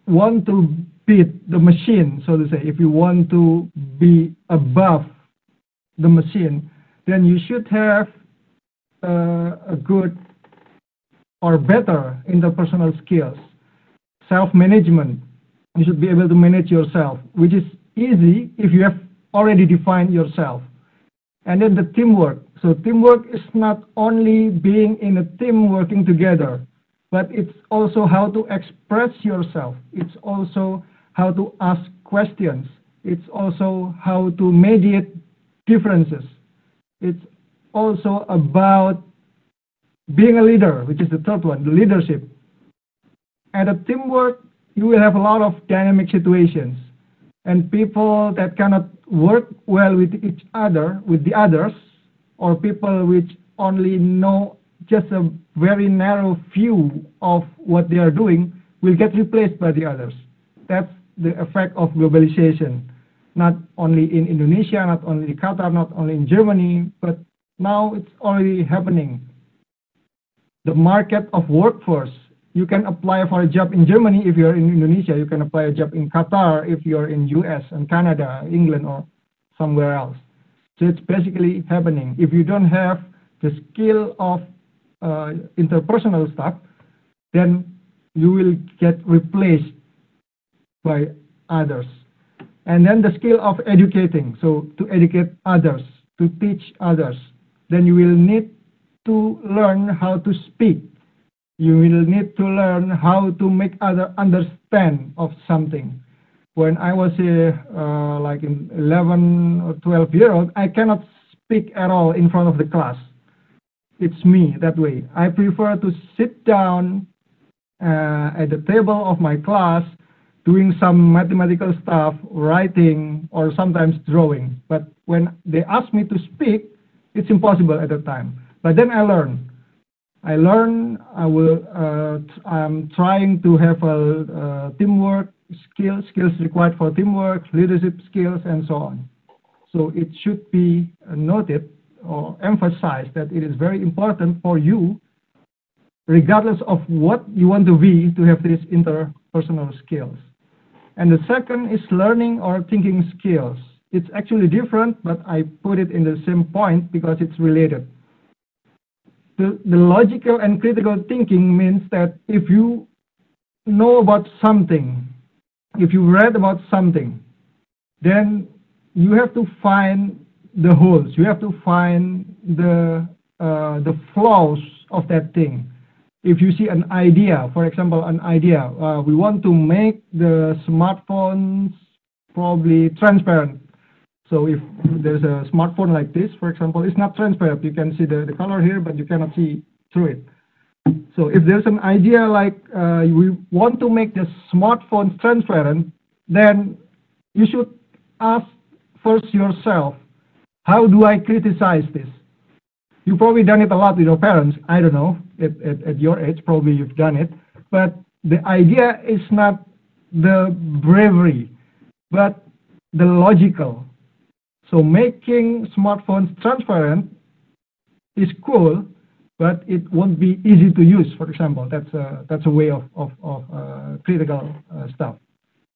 want to beat the machine, so to say, if you want to be above the machine, then you should have a good or better interpersonal skills, self-management. You should be able to manage yourself, which is easy if you have already defined yourself. And then the teamwork. So teamwork is not only being in a team working together, but it's also how to express yourself. It's also how to ask questions. It's also how to mediate differences. It's also about being a leader, which is the third one, the leadership. And a teamwork, you will have a lot of dynamic situations, and people that cannot work well with each other, with the others, or people which only know just a very narrow view of what they are doing, will get replaced by the others. That's the effect of globalization, not only in Indonesia, not only in Qatar, not only in Germany, but now it's already happening. The market of workforce. You can apply for a job in Germany if you're in Indonesia. You can apply a job in Qatar if you're in US and Canada, England, or somewhere else. So it's basically happening. If you don't have the skill of interpersonal stuff, then you will get replaced by others. And then the skill of educating. So to educate others, to teach others, then you will need to learn how to speak. You will need to learn how to make others understand of something. When I was like in 11 or 12-year-old, I cannot speak at all in front of the class. It's me that way. I prefer to sit down at the table of my class, doing some mathematical stuff, writing, or sometimes drawing. But when they ask me to speak, it's impossible at the time. But then I learn. I'm trying to have a teamwork skills required for teamwork, leadership skills, and so on. So it should be noted or emphasized that it is very important for you, regardless of what you want to be, to have these interpersonal skills. And the second is learning or thinking skills. It's actually different, but I put it in the same point because it's related. The logical and critical thinking means that if you know about something, if you read about something, then you have to find the holes. You have to find the flaws of that thing. If you see an idea, for example, an idea, we want to make the smartphones probably transparent. So if there's a smartphone like this, for example, it's not transparent. You can see the color here, but you cannot see through it. So if there's an idea like we want to make the smartphone transparent, then you should ask first yourself, how do I criticize this? You've probably done it a lot with your parents. I don't know, at your age, probably you've done it. But the idea is not the bravery, but the logical. So making smartphones transparent is cool, but it won't be easy to use, for example. That's a way of critical stuff.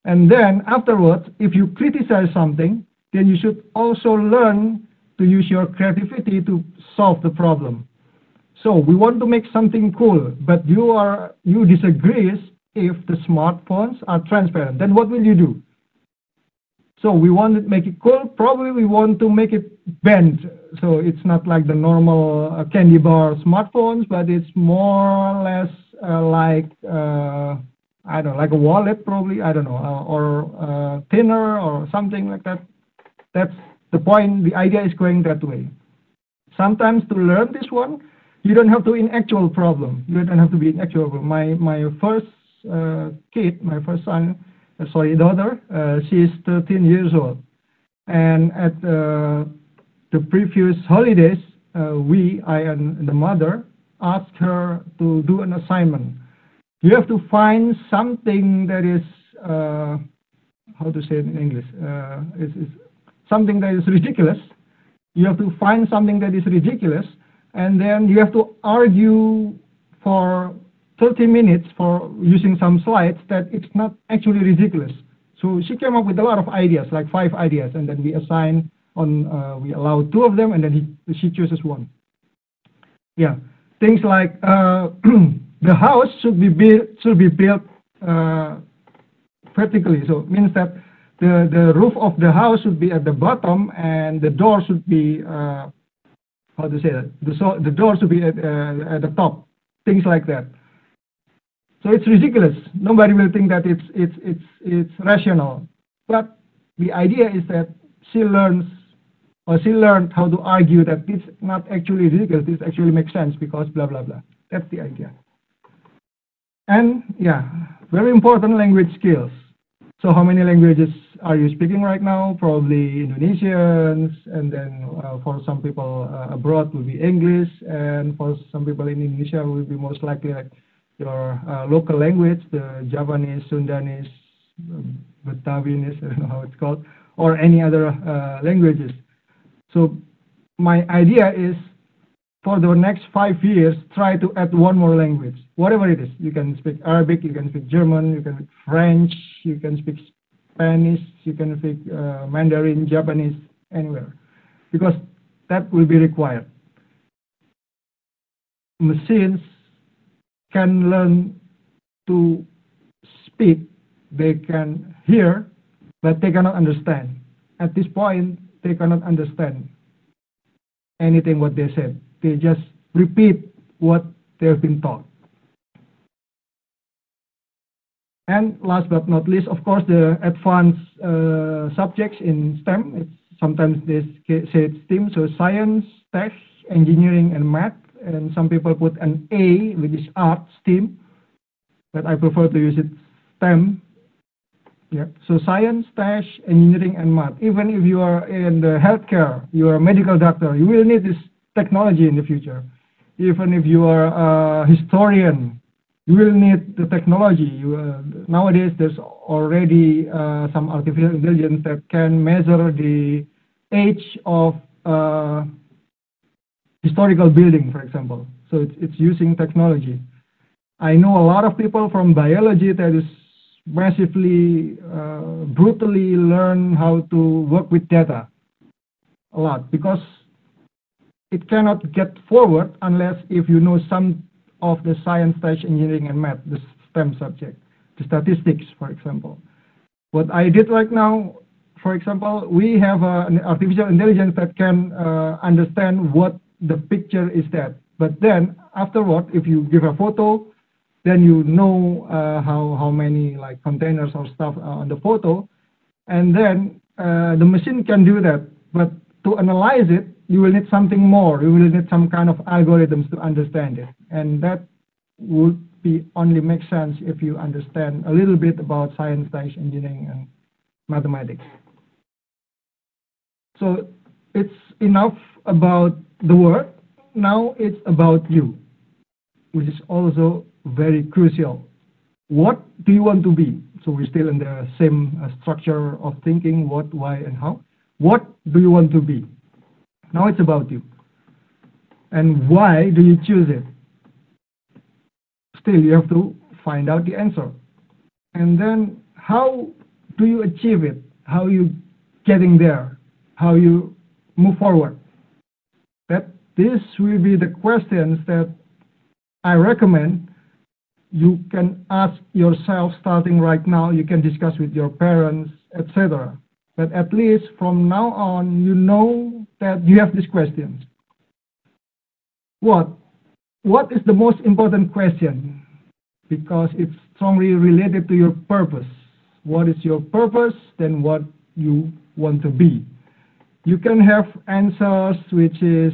And then afterwards, if you criticize something, then you should also learn to use your creativity to solve the problem. So we want to make something cool, but you disagree if the smartphones are transparent. Then what will you do? So we want to make it cool. Probably we want to make it bend. So it's not like the normal candy bar smartphones, but it's more or less like, I don't know, like a wallet probably, I don't know, or thinner or something like that. That's the point. The idea is going that way. Sometimes to learn this one, you don't have to in actual problem. You don't have to be in actual problem. My first kid, my first son, daughter, she is 13 years old. And at the previous holidays, I and the mother, asked her to do an assignment. You have to find something that is, how to say it in English, is something that is ridiculous. You have to find something that is ridiculous, and then you have to argue for 30 minutes for using some slides that it's not actually ridiculous. So she came up with a lot of ideas, like 5 ideas, and then we assign on, we allow 2 of them, and then she chooses 1. Yeah, things like the house should be built vertically. So it means that the roof of the house should be at the bottom, and the door should be how to say that? The door should be at the top. Things like that. So it's ridiculous. Nobody will think that it's rational. But the idea is that she learned how to argue that it's not actually ridiculous. This actually makes sense because blah blah blah. That's the idea. And yeah, very important language skills. So how many languages are you speaking right now? Probably Indonesians, and then for some people abroad will be English, and for some people in Indonesia will be most likely like your local language, the Javanese, Sundanese, Betawinis, I don't know how it's called, or any other languages. So my idea is, for the next 5 years, try to add 1 more language, whatever it is. You can speak Arabic, you can speak German, you can speak French, you can speak Spanish, you can speak Mandarin, Japanese, anywhere, because that will be required. Machines can learn to speak, they can hear, but they cannot understand. At this point, they cannot understand anything what they said. They just repeat what they have been taught. And last but not least, of course, the advanced subjects in STEM. It's sometimes they say it's STEM, so science, tech, engineering, and math. And some people put an A, which is art, STEM, but I prefer to use it STEM. Yeah. So science, tech, engineering, and math. Even if you are in the healthcare, you are a medical doctor, you will need this technology in the future. Even if you are a historian, you will need the technology. Nowadays, there's already some artificial intelligence that can measure the age of historical building, for example. So it's using technology. I know a lot of people from biology that is massively, brutally learn how to work with data a lot, because it cannot get forward unless if you know some of the science, tech, engineering, and math, the STEM subject, the statistics, for example. What I did right now, for example, we have an artificial intelligence that can understand what the picture is that. But then afterward, if you give a photo, then you know how many like containers or stuff on the photo, and then the machine can do that. But to analyze it, you will need something more. You will need some kind of algorithms to understand it, and that would be only make sense if you understand a little bit about science, tech, engineering, and mathematics. So it's enough about the word. Now it's about you, which is also very crucial. What do you want to be? So we're still in the same structure of thinking, what, why, and how. What do you want to be? Now it's about you. And why do you choose it? Still, you have to find out the answer. And then how do you achieve it? How are you getting there? How you move forward? That this will be the questions that I recommend you can ask yourself starting right now. You can discuss with your parents, etc. But at least from now on, you know that you have these questions. What is the most important question? Because it's strongly related to your purpose. What is your purpose? Then what you want to be. You can have answers which is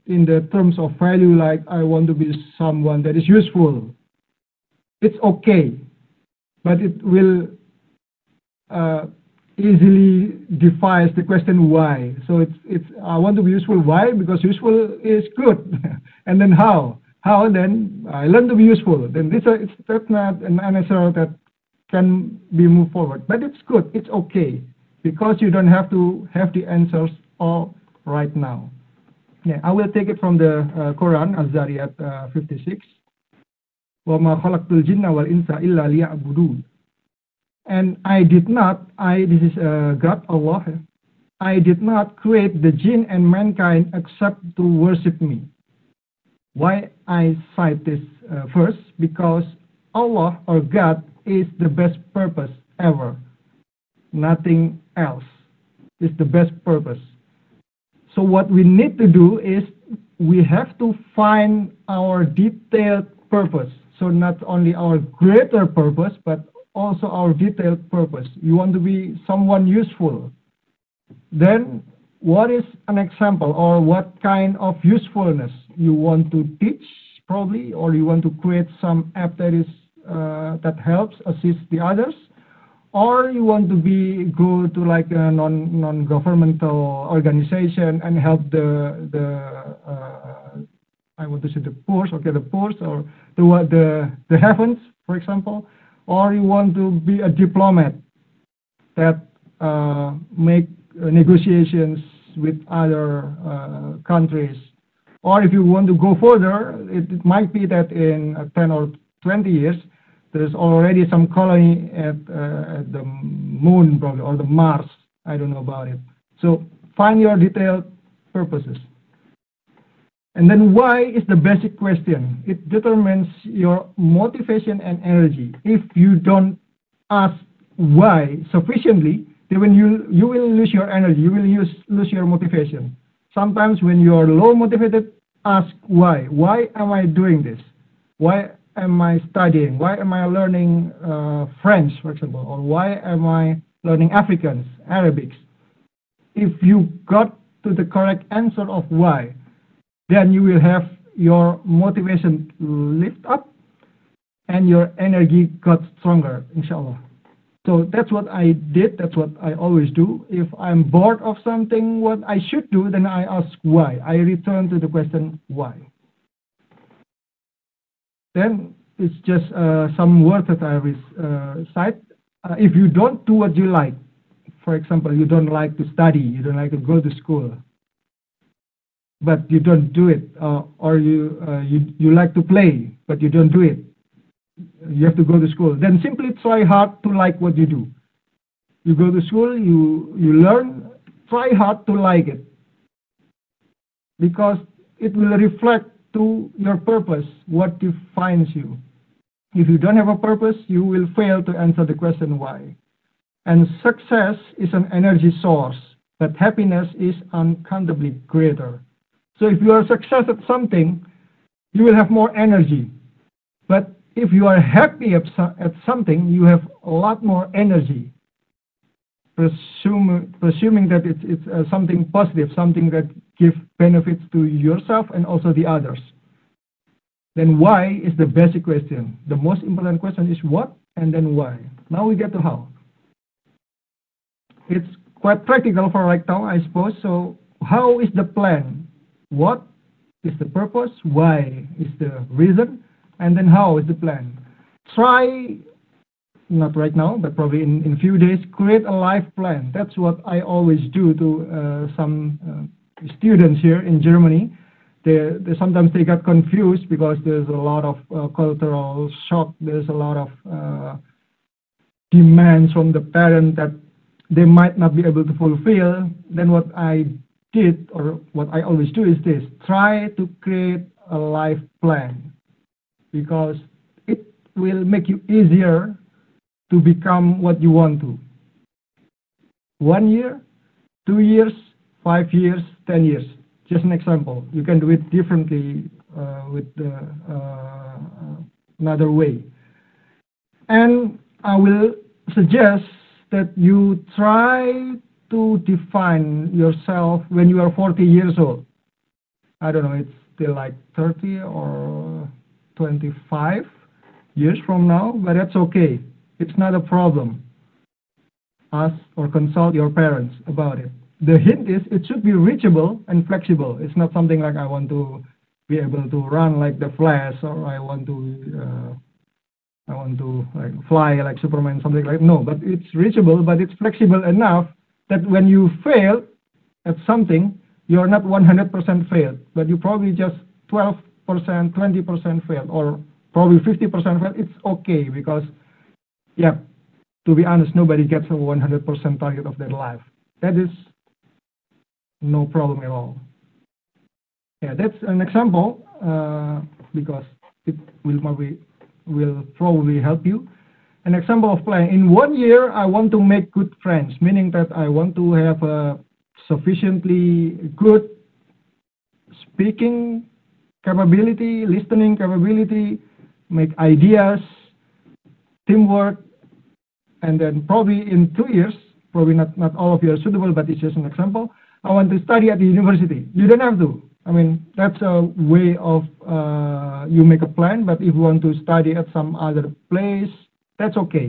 in the terms of value, like I want to be someone that is useful. It's okay, but it will easily defies the question why. So it's I want to be useful. Why? Because useful is good. And then how? How then? I learn to be useful. Then that's not an answer that can be moved forward. But it's good. It's okay because you don't have to have the answers all right now. Yeah, I will take it from the Quran, Az-Zariyat 56. وَمَا خَلَقْتُ الْجِنَّ وَالْإِنسَ إِلَّا لِيَعْبُدُونَ. And I did not, this is God, Allah, I did not create the jinn and mankind except to worship me. Why I cite this verse? Because Allah or God is the best purpose ever. Nothing else is the best purpose. So what we need to do is we have to find our detailed purpose. So not only our greater purpose, but also our detailed purpose. You want to be someone useful. Then what is an example or what kind of usefulness you want to teach probably, or you want to create some app that is that helps assist the others, or you want to go to like a non-governmental organization and help I want to say the poor, okay, the poor or the heavens, for example, or you want to be a diplomat that make negotiations with other countries, or if you want to go further, it might be that in 10 or 20 years there's already some colony at the moon probably, or the Mars. I don't know about it. So find your detailed purposes. And then why is the basic question. It determines your motivation and energy. If you don't ask why sufficiently, then when you will lose your energy, you will lose your motivation. Sometimes when you are low motivated, ask why. Why am I doing this? Why am I studying? Why am I learning French, for example? Or why am I learning Afrikaans, Arabics? If you got to the correct answer of why, then you will have your motivation lift up and your energy got stronger, inshallah. So that's what I did. That's what I always do. If I'm bored of something, what I should do, then I ask why. I return to the question why. Then it's just some words that I recite. If you don't do what you like, for example, you don't like to study, you don't like to go to school, but you don't do it, or you like to play, but you don't do it. You have to go to school. Then simply try hard to like what you do. You go to school, you learn, try hard to like it. Because it will reflect to your purpose, what defines you. If you don't have a purpose, you will fail to answer the question why. And success is an energy source, but happiness is uncountably greater. So if you are success at something, you will have more energy. But if you are happy at something, you have a lot more energy. Presuming that it's something positive, something that gives benefits to yourself and also the others. Then why is the basic question. The most important question is what and then why. Now we get to how. It's quite practical for right now, I suppose. So how is the plan? What is the purpose? Why is the reason? And then how is the plan? Try, not right now, but probably in a few days, create a life plan. That's what I always do to some students here in Germany. Sometimes they get confused because there's a lot of cultural shock. There's a lot of demands from the parent that they might not be able to fulfill. Then what I did, or what I always do, is this: try to create a life plan, because it will make you easier to become what you want to. 1 year, 2 years, 5 years, 10 years. Just an example. You can do it differently with another way. And I will suggest that you try to define yourself when you are 40 years old. I don't know, it's still like 30 or 25 years from now, but that's okay. It's not a problem. ask or consult your parents about it. The hint is it should be reachable and flexible. It's not something like I want to be able to run like the Flash, or I want to like fly like Superman, something like no. But it's reachable, but it's flexible enough that when you fail at something, you're not 100% failed, but you probably just 12%, 20% failed, or probably 50% failed. It's okay because, yeah, to be honest, nobody gets a 100% target of their life. That is no problem at all. Yeah, that's an example because it will probably help you. An example of plan. In 1 year, I want to make good friends, meaning that I want to have a sufficiently good speaking capability, listening capability, make ideas, teamwork, and then probably in 2 years, probably not all of you are suitable, but it's just an example, I want to study at the university. You don't have to. I mean, that's a way of, you make a plan, but if you want to study at some other place, that's okay.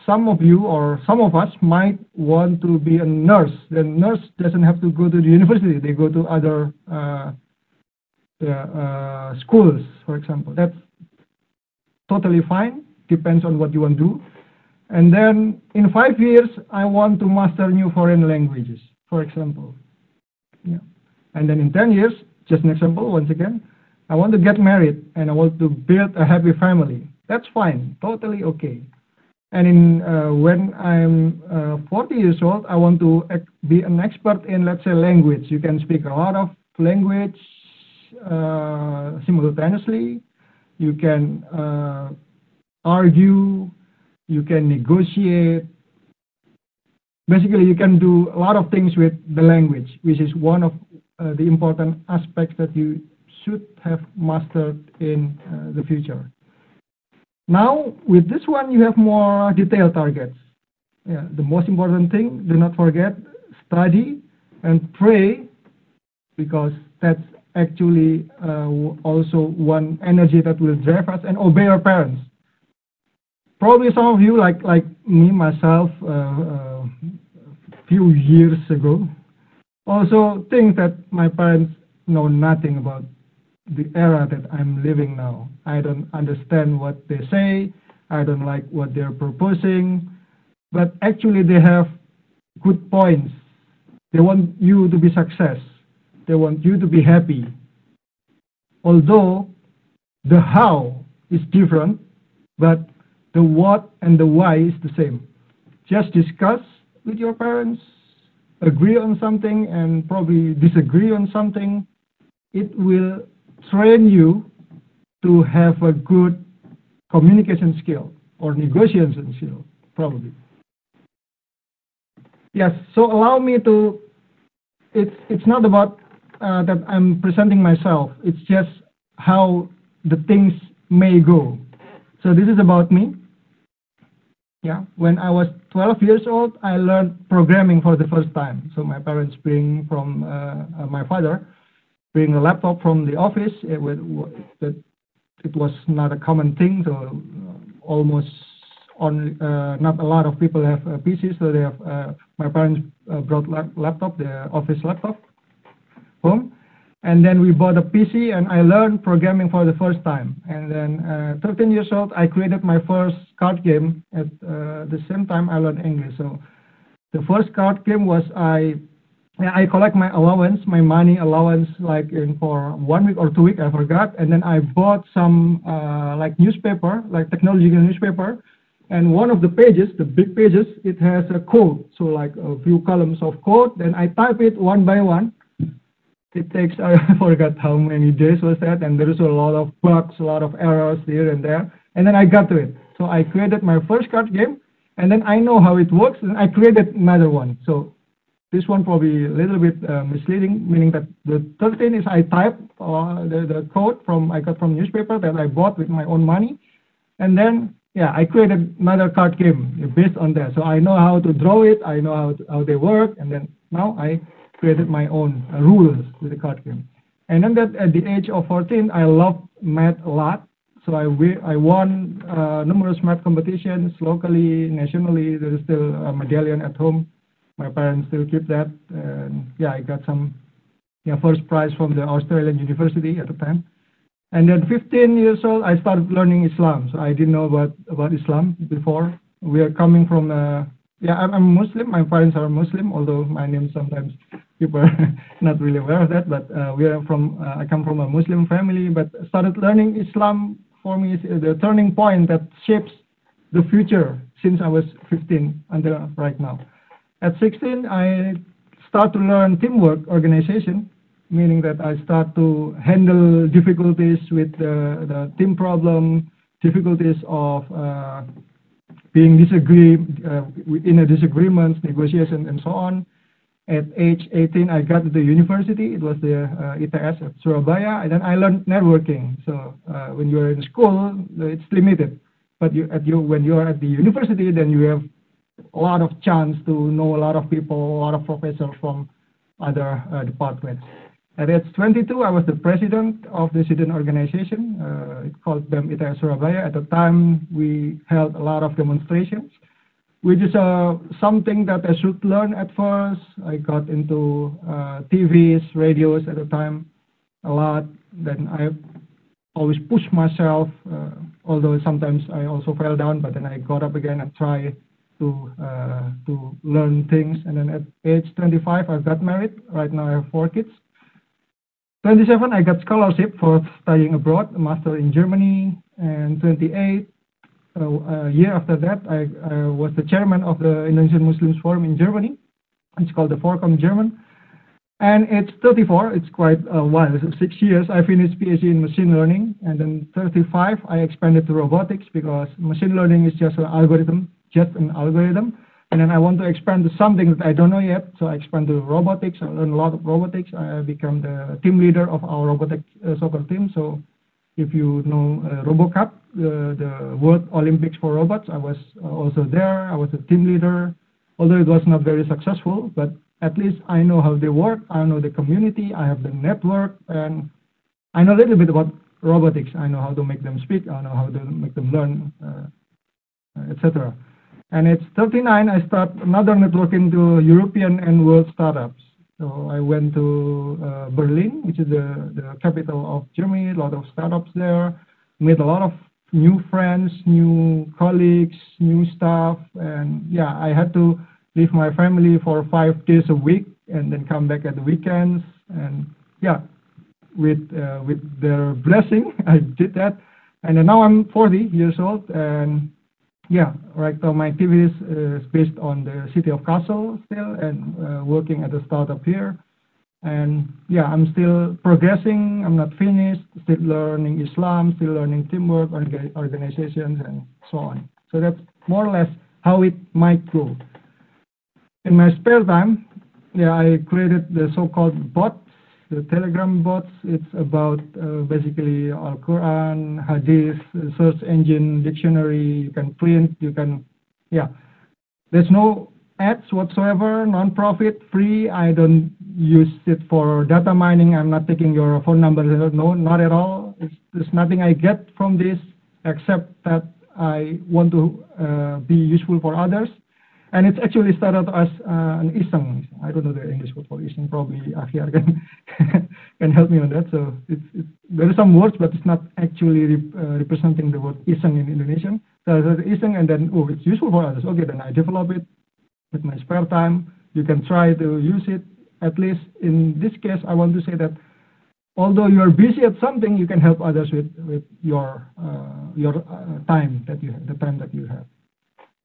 Some of you or some of us might want to be a nurse. The nurse doesn't have to go to the university. They go to other schools, for example. That's totally fine. Depends on what you want to do. And then in 5 years, I want to master new foreign languages, for example. Yeah. And then in 10 years, just an example, once again, I want to get married and I want to build a happy family. That's fine, totally okay. And in when I'm 40 years old, I want to be an expert in, let's say, language. You can speak a lot of language simultaneously. You can argue. You can negotiate. Basically, you can do a lot of things with the language, which is one of the important aspects that you should have mastered in the future. Now, with this one, you have more detailed targets. Yeah, the most important thing, do not forget, study and pray, because that's actually also one energy that will drive us, and obey our parents. Probably some of you, like me, myself, few years ago, also think that my parents know nothing about the era that I'm living now. I don't understand what they say. I don't like what they're proposing. But actually they have good points. They want you to be success. They want you to be happy. Although the how is different, but the what and the why is the same. Just discuss with your parents, agree on something and probably disagree on something. It will train you to have a good communication skill or negotiation skill, probably. Yes, so allow me to, it's not about that I'm presenting myself, it's just how the things may go. So this is about me. Yeah, when I was 12 years old, I learned programming for the first time. So my parents bring from, my father, bring a laptop from the office. It was not a common thing, so almost not a lot of people have PCs. So they have, my parents brought laptop, the office laptop, home, and then we bought a PC, and I learned programming for the first time. And then 13 years old, I created my first card game. At the same time, I learned English. So the first card game was I collect my allowance, my money allowance, like for 1 week or 2 weeks, I forgot. And then I bought some like newspaper, like technological newspaper. And one of the pages, the big pages, it has a code. So like a few columns of code. Then I type it one by one. It takes, I forgot how many days was that. And there is a lot of bugs, a lot of errors here and there. And then I got to it. So I created my first card game. And then I know how it works. And I created another one. So this one probably a little bit misleading, meaning that the 13 is I typed the code I got from newspaper that I bought with my own money. And then, yeah, I created another card game based on that. So I know how to draw it. I know how they work. And then now I created my own rules with the card game. And then that at the age of 14, I loved math a lot. So I won numerous math competitions locally, nationally. There is still a medallion at home. My parents still keep that. And yeah, I got some first prize from the Australian University at the time. And then 15 years old, I started learning Islam. So I didn't know about Islam before. We are coming from I'm Muslim. My parents are Muslim, although my name sometimes people are not really aware of that. But I come from a Muslim family. But started learning Islam for me is the turning point that shapes the future since I was 15 until right now. At 16, I start to learn teamwork, organization, meaning that I start to handle difficulties with the team problem, difficulties of being in a disagreements, negotiation, and so on. At age 18, I got to the university. It was the ITS at Surabaya, and then I learned networking. So when you're in school, it's limited. But when you're at the university, then you have a lot of chance to know a lot of people, a lot of professors from other departments. At age 22, I was the president of the student organization. It called them ITS Surabaya. At the time, we held a lot of demonstrations, which is something that I should learn at first. I got into TVs, radios at the time a lot. Then I always pushed myself, although sometimes I also fell down, but then I got up again and tried to learn things. And then at age 25, I got married. Right now I have 4 kids. 27, I got scholarship for studying abroad, a master in Germany. And 28, a year after that, I was the chairman of the Indonesian Muslims Forum in Germany. It's called the Forum German. And it's 34, it's quite a while, 6 years. I finished PhD in machine learning. And then 35, I expanded to robotics because machine learning is just an algorithm. And then I want to expand to something that I don't know yet. So I expand to robotics. I learned a lot of robotics. I become the team leader of our robotics soccer team. So if you know RoboCup, the World Olympics for robots, I was also there. I was a team leader, although it was not very successful. But at least I know how they work. I know the community. I have the network. And I know a little bit about robotics. I know how to make them speak. I know how to make them learn, etc. And it's 39, I start another networking to European and world startups. So I went to Berlin, which is the capital of Germany, a lot of startups there, made a lot of new friends, new colleagues, new staff. And yeah, I had to leave my family for 5 days a week and then come back at the weekends. And yeah, with their blessing, I did that. And then now I'm 40 years old. And yeah, right now my activities is based on the city of Kassel still and working at a startup here. And yeah, I'm still progressing. I'm not finished. Still learning Islam, still learning teamwork, organizations, and so on. So that's more or less how it might go. In my spare time, yeah, I created the so-called bots, the Telegram bots. It's about basically Al-Quran, Hadith, search engine, dictionary. You can print, there's no ads whatsoever, non-profit, free. I don't use it for data mining. I'm not taking your phone number. No, not at all. There's nothing I get from this except that I want to be useful for others. And it's actually started as an iseng. I don't know the English word for iseng. Probably Akhyar can help me on that. So there are some words, but it's not actually representing the word iseng in Indonesian. So there's iseng, and then it's useful for others. Okay, then I develop it with my spare time. You can try to use it. At least in this case, I want to say that although you are busy at something, you can help others with your time that you have, the time that you have.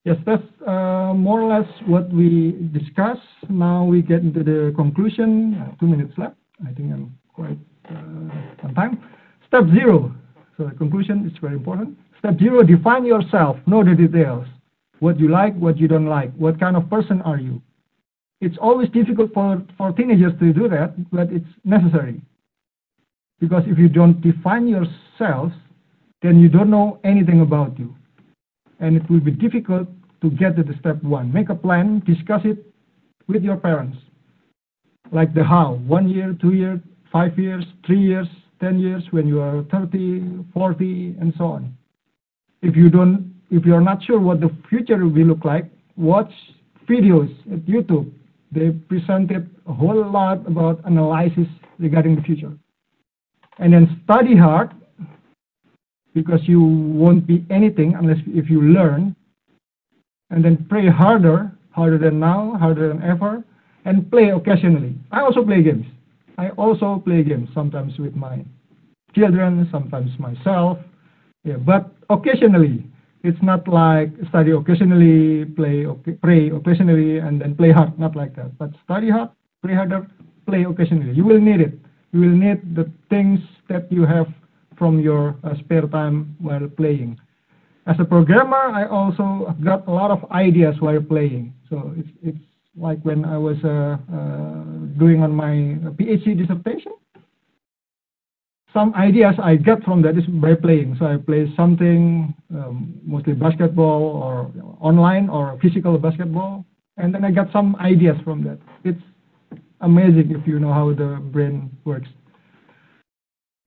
Yes, that's more or less what we discussed. Now we get into the conclusion. 2 minutes left. I think I'm quite on time. Step 0. So the conclusion is very important. Step 0, define yourself. Know the details. What you like, what you don't like. What kind of person are you? It's always difficult for teenagers to do that, but it's necessary. Because if you don't define yourself, then you don't know anything about you. And it will be difficult to get to the step 1. Make a plan, discuss it with your parents. Like the how, 1 year, 2 years, 5 years, 3 years, 10 years, when you are 30, 40, and so on. If you're not sure what the future will look like, watch videos at YouTube. They presented a whole lot about analysis regarding the future. And then study hard, because you won't be anything unless if you learn. And then pray harder than now, harder than ever, and play occasionally. I also play games. Sometimes with my children, sometimes myself. Yeah, but occasionally. It's not like study occasionally, pray occasionally, and then play hard. Not like that. But study hard, pray harder, play occasionally. You will need it. You will need the things that you have from your spare time while playing. As a programmer, I also got a lot of ideas while playing. So it's like when I was doing on my PhD dissertation. Some ideas I got from that is by playing. So I play something, mostly basketball or online or physical basketball, and then I got some ideas from that. It's amazing if you know how the brain works.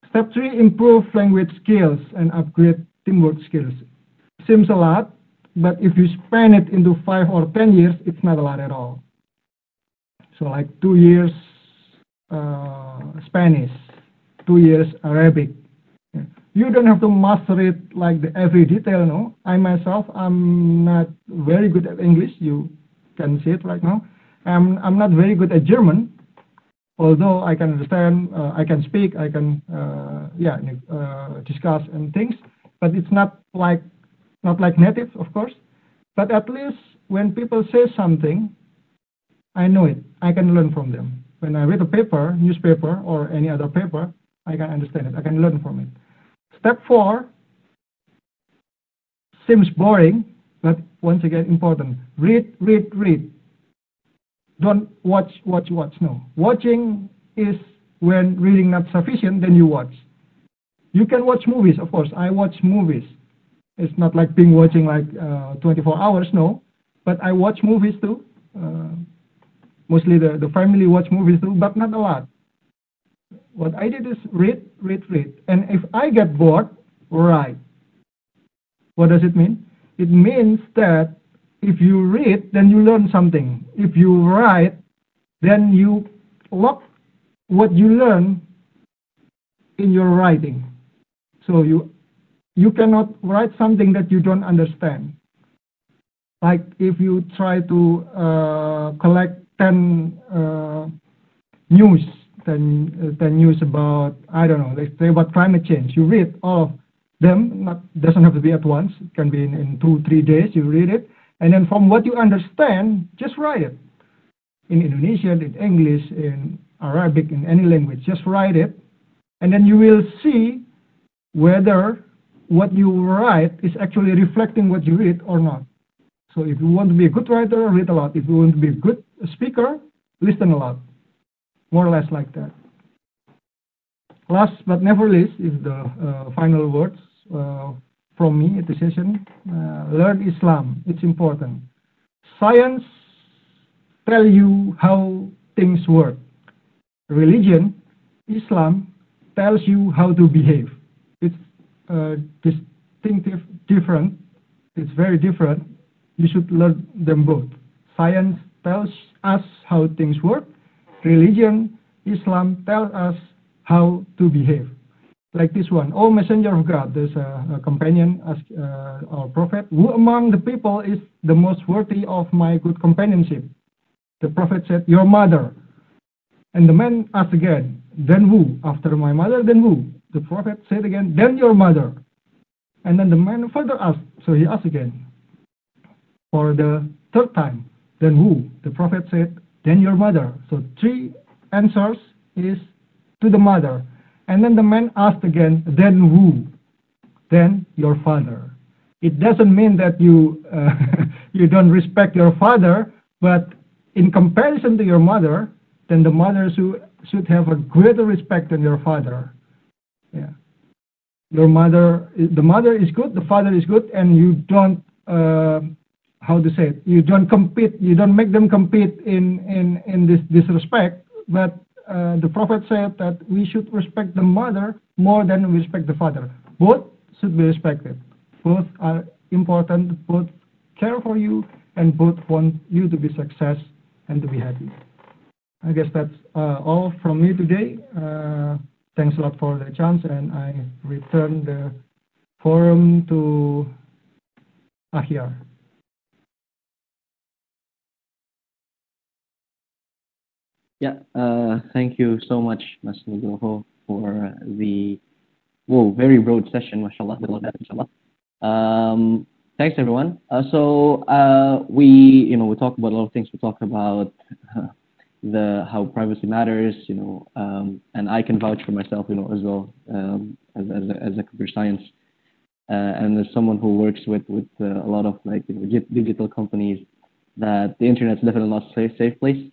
Step 3, improve language skills and upgrade teamwork skills. Seems a lot, but if you span it into 5 or 10 years, it's not a lot at all. So like 2 years Spanish, 2 years Arabic. You don't have to master it like every detail, no. I myself, I'm not very good at English. You can see it right now. I'm not very good at German, although I can understand, I can speak, I can discuss and things. But it's not like native, of course. But at least when people say something, I know it. I can learn from them. When I read a paper, newspaper, or any other paper, I can understand it. I can learn from it. Step 4 seems boring, but once again important. Read. Don't watch. No. Watching is when reading not sufficient, then you watch. You can watch movies, of course. I watch movies. It's not like being watching like 24 hours, no. But I watch movies too. Mostly the family watch movies too, but not a lot. What I did is read. And if I get bored, write. What does it mean? It means that if you read, then you learn something. If you write, then you lock what you learn in your writing. So you cannot write something that you don't understand. Like if you try to collect 10 news about, I don't know, let's say about climate change. You read all of them, doesn't have to be at once. It can be in 2-3 days, you read it. And then from what you understand, just write it. In Indonesian, in English, in Arabic, in any language, just write it. And then you will see whether what you write is actually reflecting what you read or not. So if you want to be a good writer, read a lot. If you want to be a good speaker, listen a lot. More or less like that. Last but never least is the final words from me at the session. Learn Islam. It's important. Science tell you how things work. Religion, Islam, tells you how to behave. It's distinctive, different. It's very different. You should learn them both. Science tells us how things work. Religion, Islam, tells us how to behave. Like this one, O Messenger of God, there's a companion, our Prophet, who among the people is the most worthy of my good companionship? The Prophet said, your mother. And the man asked again, then who? After my mother, then who? The Prophet said again, then your mother. And then the man further asked, so he asked again, for the third time, then who? The Prophet said, then your mother. So 3 answers is to the mother. And then the man asked again, then who? Then your father. It doesn't mean that you you don't respect your father, but in comparison to your mother, then the mother should have a greater respect than your father. Yeah. Your mother, the mother is good, the father is good, and you don't, how to say it, you don't compete, you don't make them compete in this respect, but the Prophet said that we should respect the mother more than we respect the father. Both should be respected. Both are important, both care for you, and both want you to be success and to be happy. I guess that's all from me today. Thanks a lot for the chance, and I return the forum to Akhyar. Yeah, thank you so much, Mas Nugroho, for the very broad session. Mashallah, inshallah. Thanks everyone. We talk about a lot of things. We talk about how privacy matters, and I can vouch for myself, as well, as a computer science, and as someone who works with a lot of digital companies, that the internet's definitely not a safe place.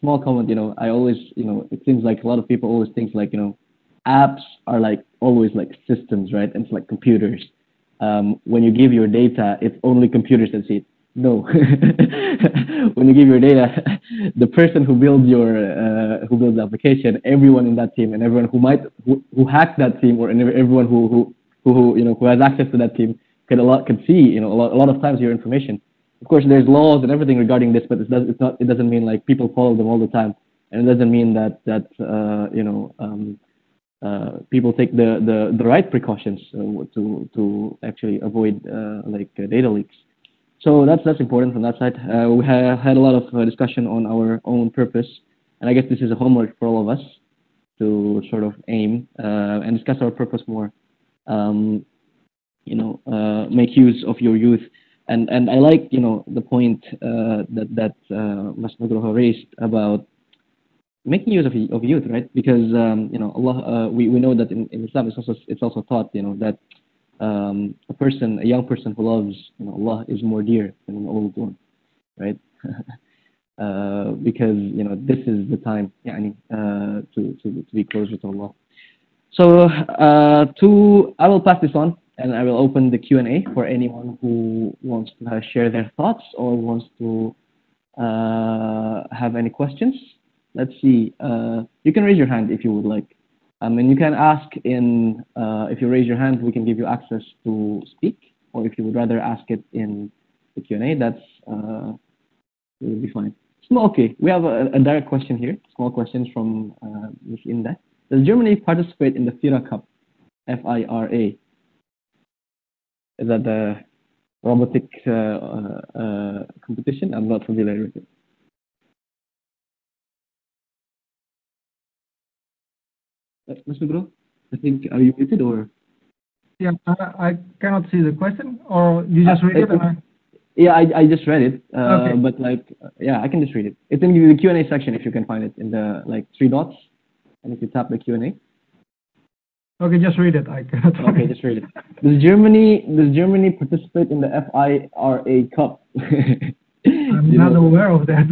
Small comment, I always, it seems like a lot of people always think like, apps are always systems, right? And it's like computers. When you give your data, it's only computers that see it. No. When you give your data, the person who builds the application, everyone in that team, and everyone who hacked that team, or everyone who has access to that team can see, a lot of times your information. Of course, there's laws and everything regarding this, but it doesn't mean like people follow them all the time, and it doesn't mean that people take the right precautions to actually avoid data leaks. So that's important from that side. We had a lot of discussion on our own purpose, and I guess this is a homework for all of us to sort of aim and discuss our purpose more. Make use of your youth. And I like, the point that Mas Nugroho raised about making use of youth, right? Because Allah, we know that in Islam it's also taught, that a young person who loves Allah is more dear than an old one, right? Because this is the time, to be closer to Allah. So I will pass this on, and I will open the Q&A for anyone who wants to share their thoughts or wants to have any questions. Let's see. You can raise your hand if you would like. And you can ask if you raise your hand, we can give you access to speak. Or if you would rather ask it in the Q&A, it will be fine. Okay, we have a direct question here. Small questions from Ms. Inda. Does Germany participate in the FIRA Cup? FIRA. Is that the robotic competition? I'm not familiar with it. Mr. Nugroho, I think, are you muted or? Yeah, I cannot see the question, or you just read it? Yeah, I just read it, okay. But I can just read it. It's in the Q&A section if you can find it in the three dots, and if you tap the Q&A. Okay, just read it. I cannot. Okay, just read it. Does Germany participate in the FIRA Cup? I'm not aware of that.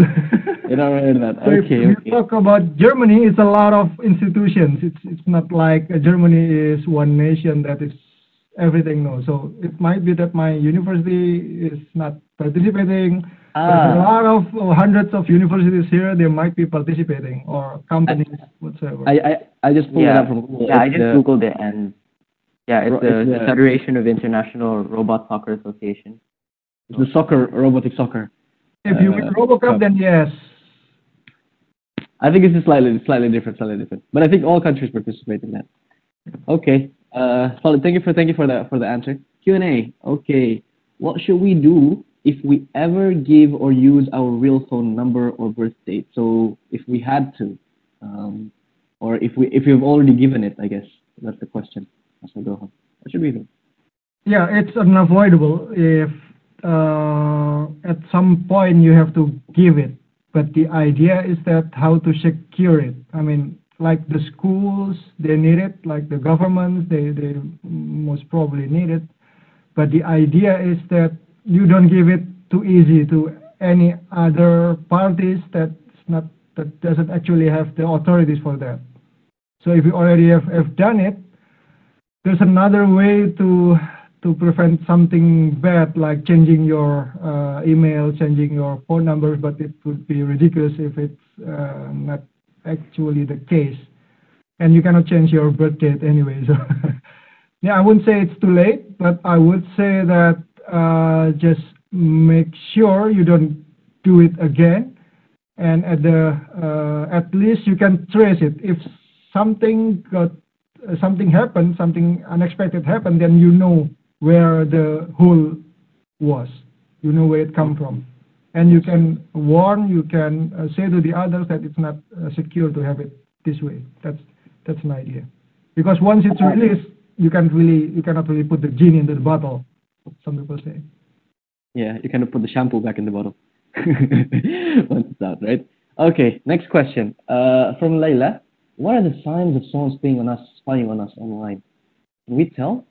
You're not aware of that. So Okay. If we talk about Germany, it's a lot of institutions. It's not like Germany is one nation that is everything. No. So it might be that my university is not participating. There's a lot of hundreds of universities here. They might be participating, or companies whatsoever. I just pulled it up from Google. Yeah, I just googled it, and it's the Federation of International Robot Soccer Association. It's the robotic soccer. If you win RoboCup, then yes. I think it's slightly different. But I think all countries participate in that. Okay. Solid. Thank you for the answer. Q&A. Okay. What should we do if we ever give or use our real phone number or birth date? So if we had to, or if we've already given it, I guess that's the question. What should we do? Yeah, it's unavoidable if at some point you have to give it. But the idea is that how to secure it. I mean, like the schools, they need it. Like the governments, they most probably need it. But the idea is that you don't give it too easy to any other parties that doesn't actually have the authorities for that. So if you already have done it, there's another way to prevent something bad, like changing your email, changing your phone numbers, but it would be ridiculous if it's not actually the case. And you cannot change your birth date anyway. So yeah, I wouldn't say it's too late, but I would say that just make sure you don't do it again. And at least you can trace it. If something happened, something unexpected happened, then you know where the hole was. You know where it come from. And you can warn, you can say to the others that it's not secure to have it this way. That's an idea. Because once it's released, you cannot really put the genie into the bottle. Some people say. Yeah, you cannot put the shampoo back in the bottle. Once it's out, right? Okay, next question. From Layla. What are the signs of someone spying on us online? Can we tell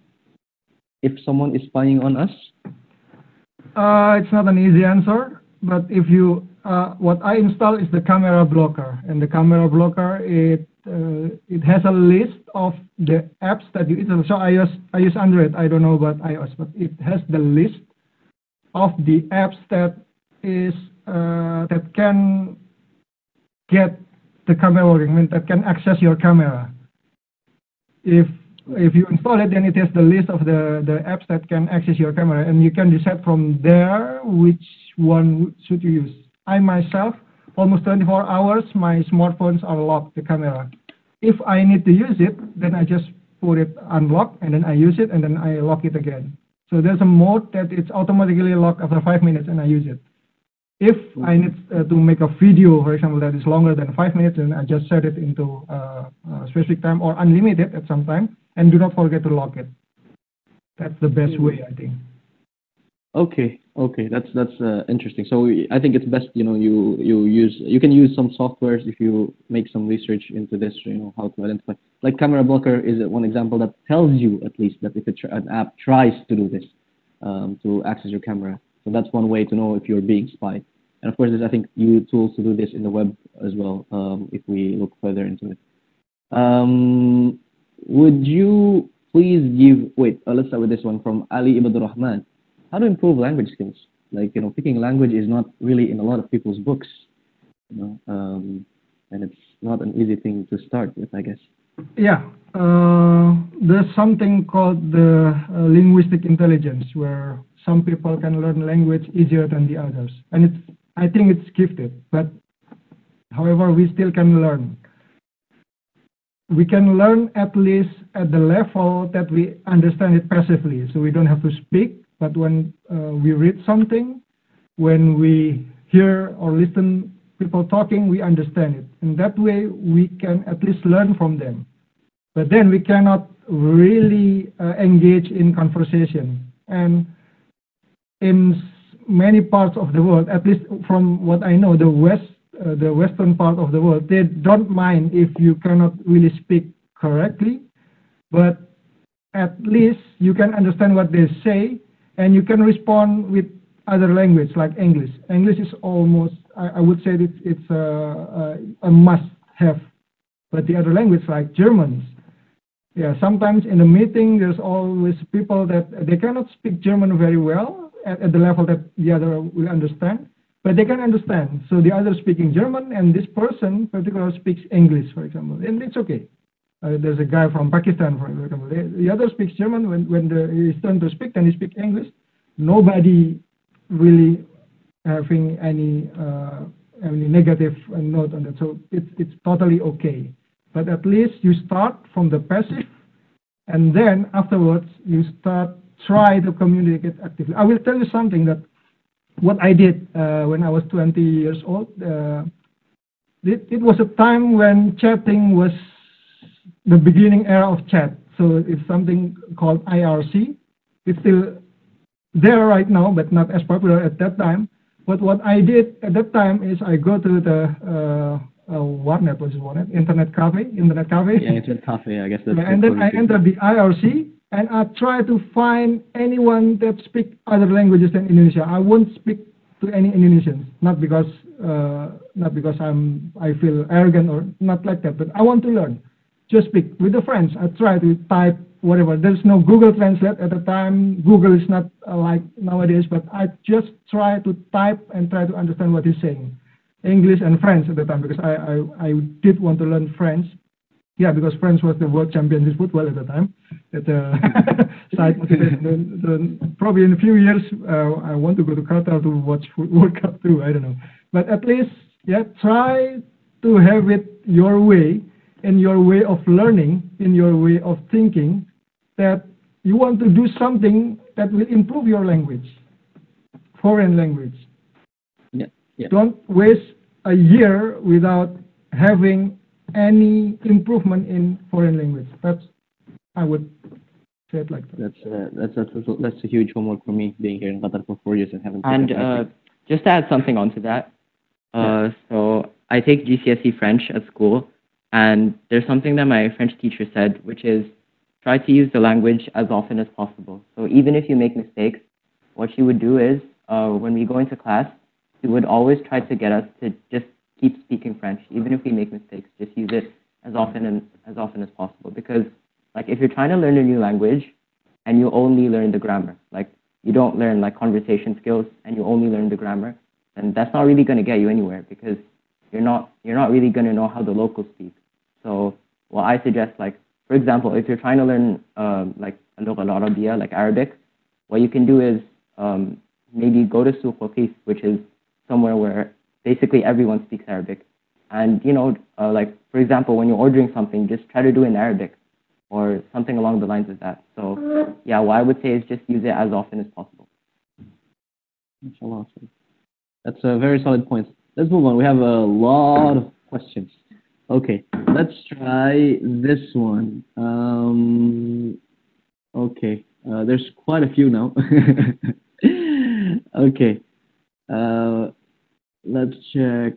if someone is spying on us? It's not an easy answer, but if you, what I install is the camera blocker, and the camera blocker it has a list of the apps that you install. So I use Android. I don't know about iOS, but it has the list of the apps that can get the camera working, I mean, that can access your camera. If you install it, then it has the list of the apps that can access your camera, and you can decide from there which one should you use. I myself, almost 24 hours, my smartphones are locked, the camera. If I need to use it, then I just put it unlocked, and then I use it, and then I lock it again. So there's a mode that it's automatically locked after 5 minutes, and I use it. If I need to make a video, for example, that is longer than 5 minutes, then I just set it into a specific time or unlimited at some time, and do not forget to lock it. That's the best way, I think. Okay, that's interesting. So I think it's best, you can use some softwares if you make some research into this, how to identify. Like camera blocker is one example that tells you at least that if an app tries to do this, to access your camera. So that's one way to know if you're being spied. And of course, there's, I think, tools to do this in the web as well, if we look further into it. Would you please let's start with this one from Ali Ibadur How to improve language skills? Like, picking language is not really in a lot of people's books, and it's not an easy thing to start with, I guess. Yeah, there's something called the linguistic intelligence, where some people can learn language easier than the others. And I think it's gifted, but however, we still can learn. We can learn at least at the level that we understand it passively, so we don't have to speak, but when we read something, when we hear or listen people talking, we understand it. And that way, we can at least learn from them. But then we cannot really engage in conversation. And in many parts of the world, at least from what I know, the western part of the world, they don't mind if you cannot really speak correctly, but at least you can understand what they say, and you can respond with other language like English. English is almost, I would say it's a must-have. But the other language like Germans, yeah, sometimes in a meeting there's always people that they cannot speak German very well at the level that the other will understand, but they can understand. So the other speaking German, and this person particularly speaks English, for example, and it's okay. There's a guy from Pakistan, for example. The other speaks German. When it's turn to speak, then he speaks English. Nobody really having any negative note on that. So it's totally okay. But at least you start from the passive, and then afterwards you try to communicate actively. I will tell you something that what I did when I was 20 years old. It was a time when chatting was the beginning era of chat. So it's something called IRC. It's still there right now, but not as popular at that time. But what I did at that time is I go to the Warnet, what is Warnet? Internet cafe. Yeah, internet cafe, I guess. That's and then I enter the IRC, and I try to find anyone that speaks other languages than Indonesia. I won't speak to any Indonesians, not because I feel arrogant or not like that, but I want to learn. Just speak with the friends. I try to type whatever. There's no Google Translate at the time. Google is not like nowadays, but I just try to type and try to understand what he's saying. English and French at the time because I did want to learn French. Yeah, because French was the world champion in football at the time. It's a side motivation. Then probably in a few years, I want to go to Qatar to watch World Cup too. I don't know, but at least yeah, try to have it your way, in your way of learning, in your way of thinking, that you want to do something that will improve your language, foreign language. Yeah. Yeah. Don't waste a year without having any improvement in foreign language. That's, I would say it like that. That's a huge homework for me, being here in Qatar for 4 years and having. And just to add something onto that, so I take GCSE French at school, and there's something that my French teacher said, which is try to use the language as often as possible. So even if you make mistakes, what she would do is when we go into class, she would always try to get us to just keep speaking French, even if we make mistakes. Just use it as often as possible. Because like if you're trying to learn a new language and you only learn the grammar, like you don't learn like conversation skills and you only learn the grammar, then that's not really going to get you anywhere because you're not really going to know how the locals speak. So what I suggest, like for example, if you're trying to learn like al-lugha al-arabiyya, like Arabic, what you can do is maybe go to Souq Waqif, which is somewhere where basically everyone speaks Arabic. And, you know, like, for example, when you're ordering something, just try to do it in Arabic or something along the lines of that. So, yeah, what I would say is just use it as often as possible. Inshallah. That's a very solid point. Let's move on. We have a lot of questions. Okay, let's try this one. Okay, there's quite a few now. Okay, let's check.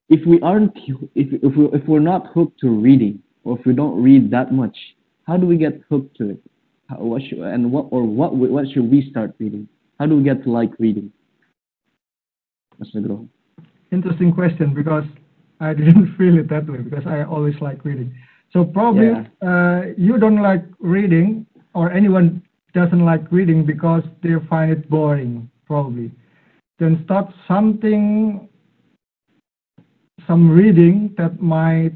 If we're not hooked to reading, or if we don't read that much, how do we get hooked to it? What should we start reading? How do we get to like reading? Mr. Nugroho. Interesting question, because I didn't feel it that way, because I always like reading. So probably you don't like reading, or anyone doesn't like reading because they find it boring, probably. Then start some reading that might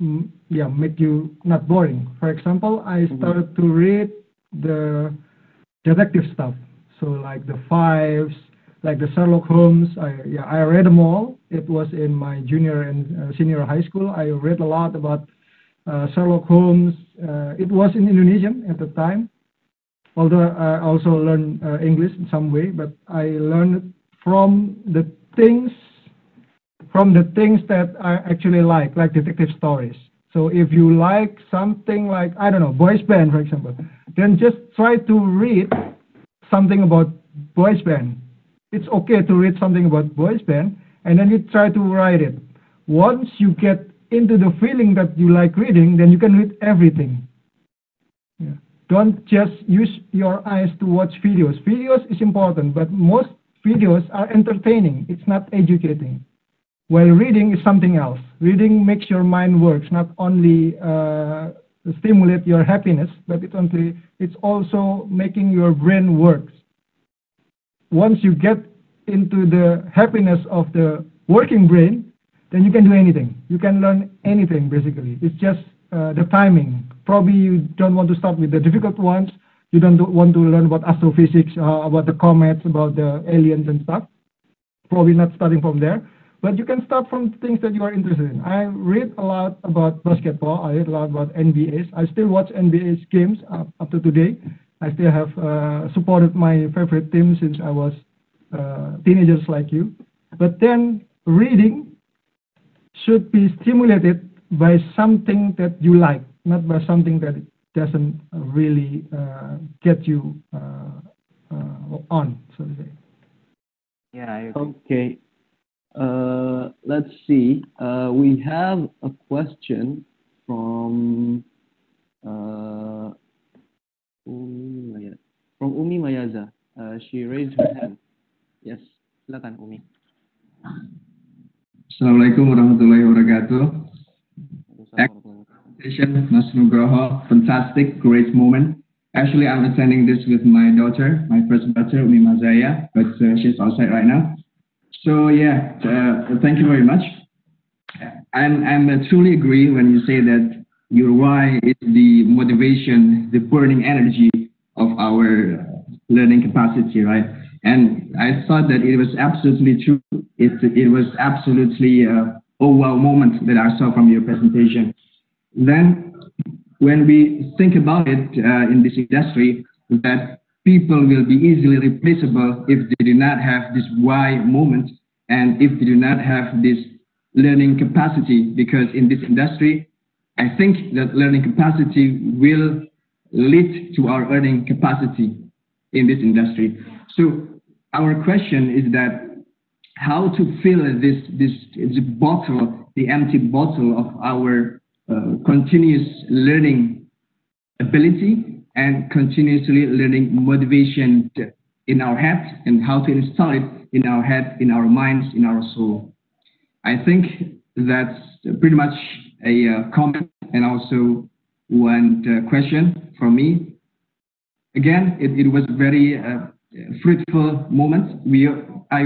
make you not boring. For example, I started to read the detective stuff, so like the Fives, like the Sherlock Holmes. I read them all. It was in my junior and senior high school. I read a lot about Sherlock Holmes. It was in Indonesian at the time, although I also learned English in some way, but I learned from the things that I actually like detective stories. So if you like something like, I don't know, boys band, for example, then just try to read something about boys band. It's okay to read something about boys band, and then you try to write it. Once you get into the feeling that you like reading, then you can read everything. Yeah. Don't just use your eyes to watch videos. Videos is important, but most videos are entertaining. It's not educating. While reading is something else. Reading makes your mind works, not only stimulate your happiness, but it's also making your brain works. Once you get into the happiness of the working brain, then you can do anything. You can learn anything, basically. It's just the timing. Probably you don't want to start with the difficult ones. You don't want to learn about astrophysics, about the comets, about the aliens and stuff. Probably not starting from there. But you can start from things that you are interested in. I read a lot about basketball. I read a lot about NBAs. I still watch NBA's games up to today. I still have supported my favorite team since I was teenagers like you. But then reading should be stimulated by something that you like, not by something that doesn't really get you on, so to say. Yeah, I agree. Okay. Let's see. We have a question from Umi Mayaza. She raised her hand. Yes, silakan Umi. Assalamualaikum warahmatullahi wabarakatuh. Excellent presentation, Mas Nugroho. Fantastic, great moment. Actually, I'm attending this with my daughter, my first daughter, Umimazaya, but she's outside right now. So yeah, thank you very much. I'm truly agree when you say that your why is the motivation, the burning energy of our learning capacity, right? And I thought that it was absolutely true. It was absolutely oh wow moment that I saw from your presentation. Then when we think about it in this industry, that people will be easily replaceable if they do not have this why moment and if they do not have this learning capacity, because in this industry, I think that learning capacity will lead to our earning capacity in this industry. So our question is that how to fill this bottle, the empty bottle of our continuous learning ability and continuously learning motivation in our head, and how to install it in our head, in our minds, in our soul. I think that's pretty much a comment and also one question from me. Again, it was very fruitful moment. I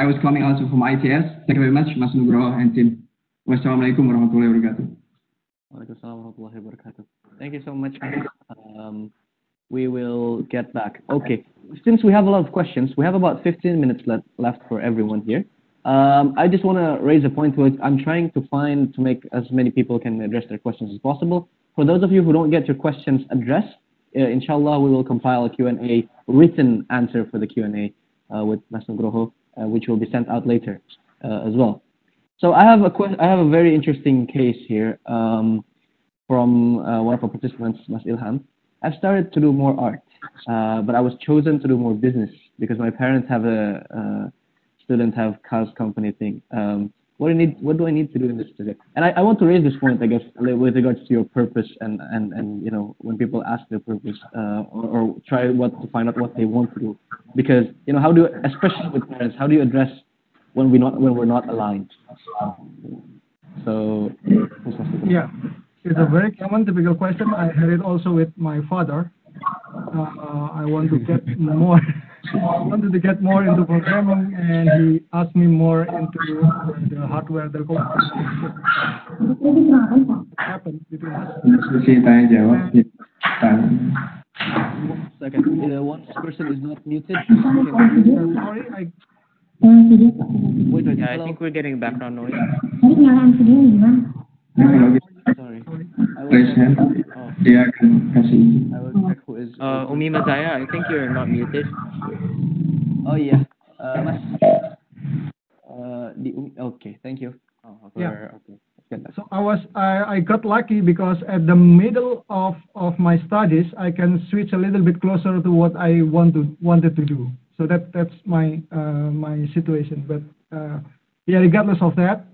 was coming also from ITS. Thank you very much, Mas Nugroho and team. Wassalamualaikum warahmatullahi wabarakatuh. Waalaikumsalam warahmatullahi wabarakatuh. Thank you so much. We will get back. Okay, since we have a lot of questions, we have about 15 minutes left for everyone here. I just want to raise a point where I'm trying to make as many people can address their questions as possible. For those of you who don't get your questions addressed, inshallah, we will compile a Q&A written answer for the Q&A with Mas Nugroho, which will be sent out later as well. So I have a very interesting case here from one of our participants, Mas Ilham. I've started to do more art, but I was chosen to do more business because my parents have students have cars company thing. What do I need to do in this today? And I want to raise this point, I guess, with regards to your purpose and you know, when people ask their purpose or try to find out what they want to do, because you know, especially with parents, how do you address when we're not aligned? So yeah, it's a very common typical question. I had it also with my father. I want to get more. I wanted to get more into programming, and he asked me more into the hardware, the happened between us. One second. One person is not muted. Sorry, Wait, I think we're getting background noise. Sorry. Raise hand. Dia akan kasih. I will check who is. Umi Mazaya, I think you're not muted. Oh yeah. Okay, thank you. Oh, okay. Yeah. Okay. So I got lucky because at the middle of my studies, I can switch a little bit closer to what I wanted to do. So that's my my situation. But yeah, regardless of that,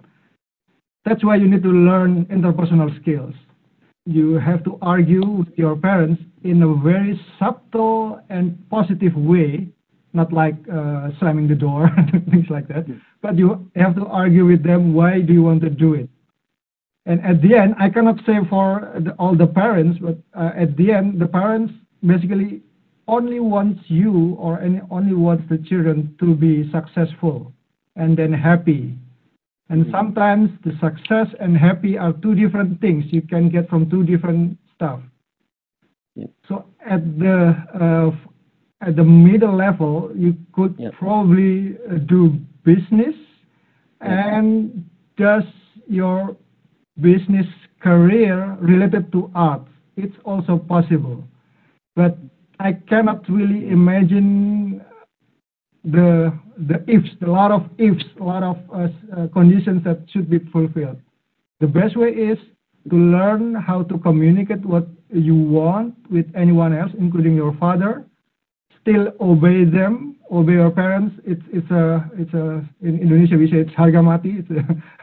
that's why you need to learn interpersonal skills. You have to argue with your parents in a very subtle and positive way, not like slamming the door and things like that. But you have to argue with them, why do you want to do it? And at the end, I cannot say for all the parents, but at the end, the parents basically only wants you or only wants the children to be successful and then happy. And sometimes the success and happy are two different things you can get from two different stuff. So at the middle level, you could probably do business and just your business career related to art. It's also possible, but I cannot really imagine the ifs, a lot of conditions that should be fulfilled. The best way is to learn how to communicate what you want with anyone else, including your father. Still obey them, obey your parents. It's in Indonesia we say it's harga mati. It's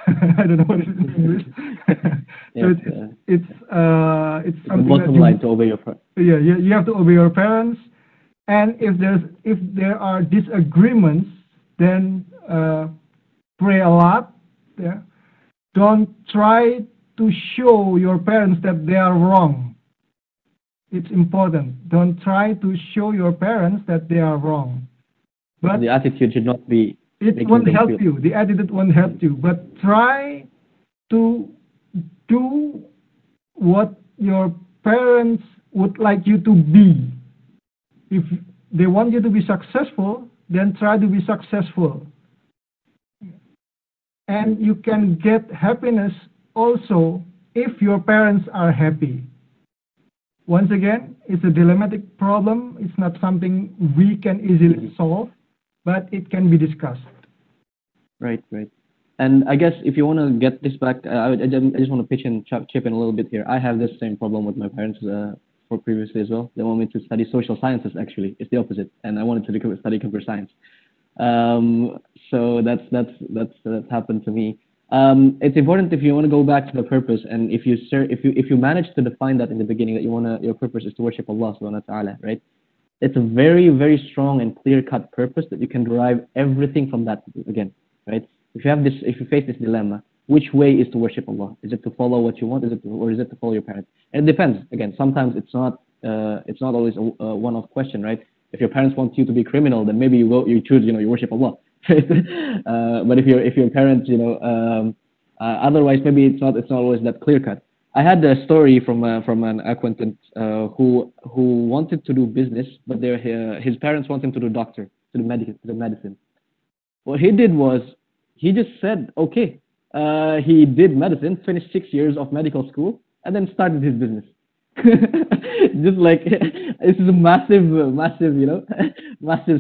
I don't know what it is in English. So it's something bottom line to obey your parents. Yeah, you have to obey your parents. And if there are disagreements, then pray a lot. Yeah. Don't try to show your parents that they are wrong. It's important. Don't try to show your parents that they are wrong. But the attitude should not be. It won't help you. The attitude won't help you. But try to do what your parents would like you to be. If they want you to be successful, then try to be successful. And you can get happiness also if your parents are happy. Once again, it's a dilemmatic problem. It's not something we can easily solve, but it can be discussed. Right, right. And I guess if you want to get this back, I just want to chip in a little bit here. I have this same problem with my parents for previously as well. They want me to study social sciences, actually. It's the opposite. And I wanted to study computer science. So that's happened to me. It's important if you want to go back to the purpose, and if you manage to define that in the beginning, that your purpose is to worship Allah subhanahu wa ta'ala, right? It's a very, very strong and clear-cut purpose that you can derive everything from that again, right? If you face this dilemma, which way is to worship Allah? Is it to follow what you want, or is it to follow your parents? And it depends. Again, sometimes it's not always a one-off question, right? If your parents want you to be criminal, then maybe you choose, you worship Allah. But if your parents, otherwise maybe it's not always that clear cut. I had a story from an acquaintance who wanted to do business, but his parents want him to do doctor, to the medicine. What he did was he just said okay. He did medicine, finished 6 years of medical school, and then started his business. Just like this is a massive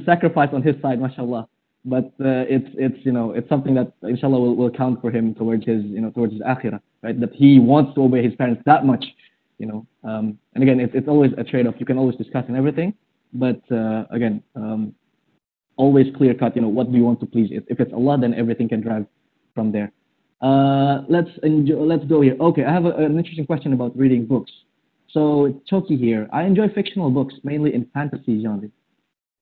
sacrifice on his side, mashallah. But it's something that inshallah will count for him towards his akhirah, right? That he wants to obey his parents that much, And again, it's always a trade-off. You can always discuss and everything, but again, always clear cut. What do you want to please? If it's Allah, then everything can drive from there. Let's go here. Okay, I have an interesting question about reading books. So Choki here, I enjoy fictional books, mainly in fantasy genre.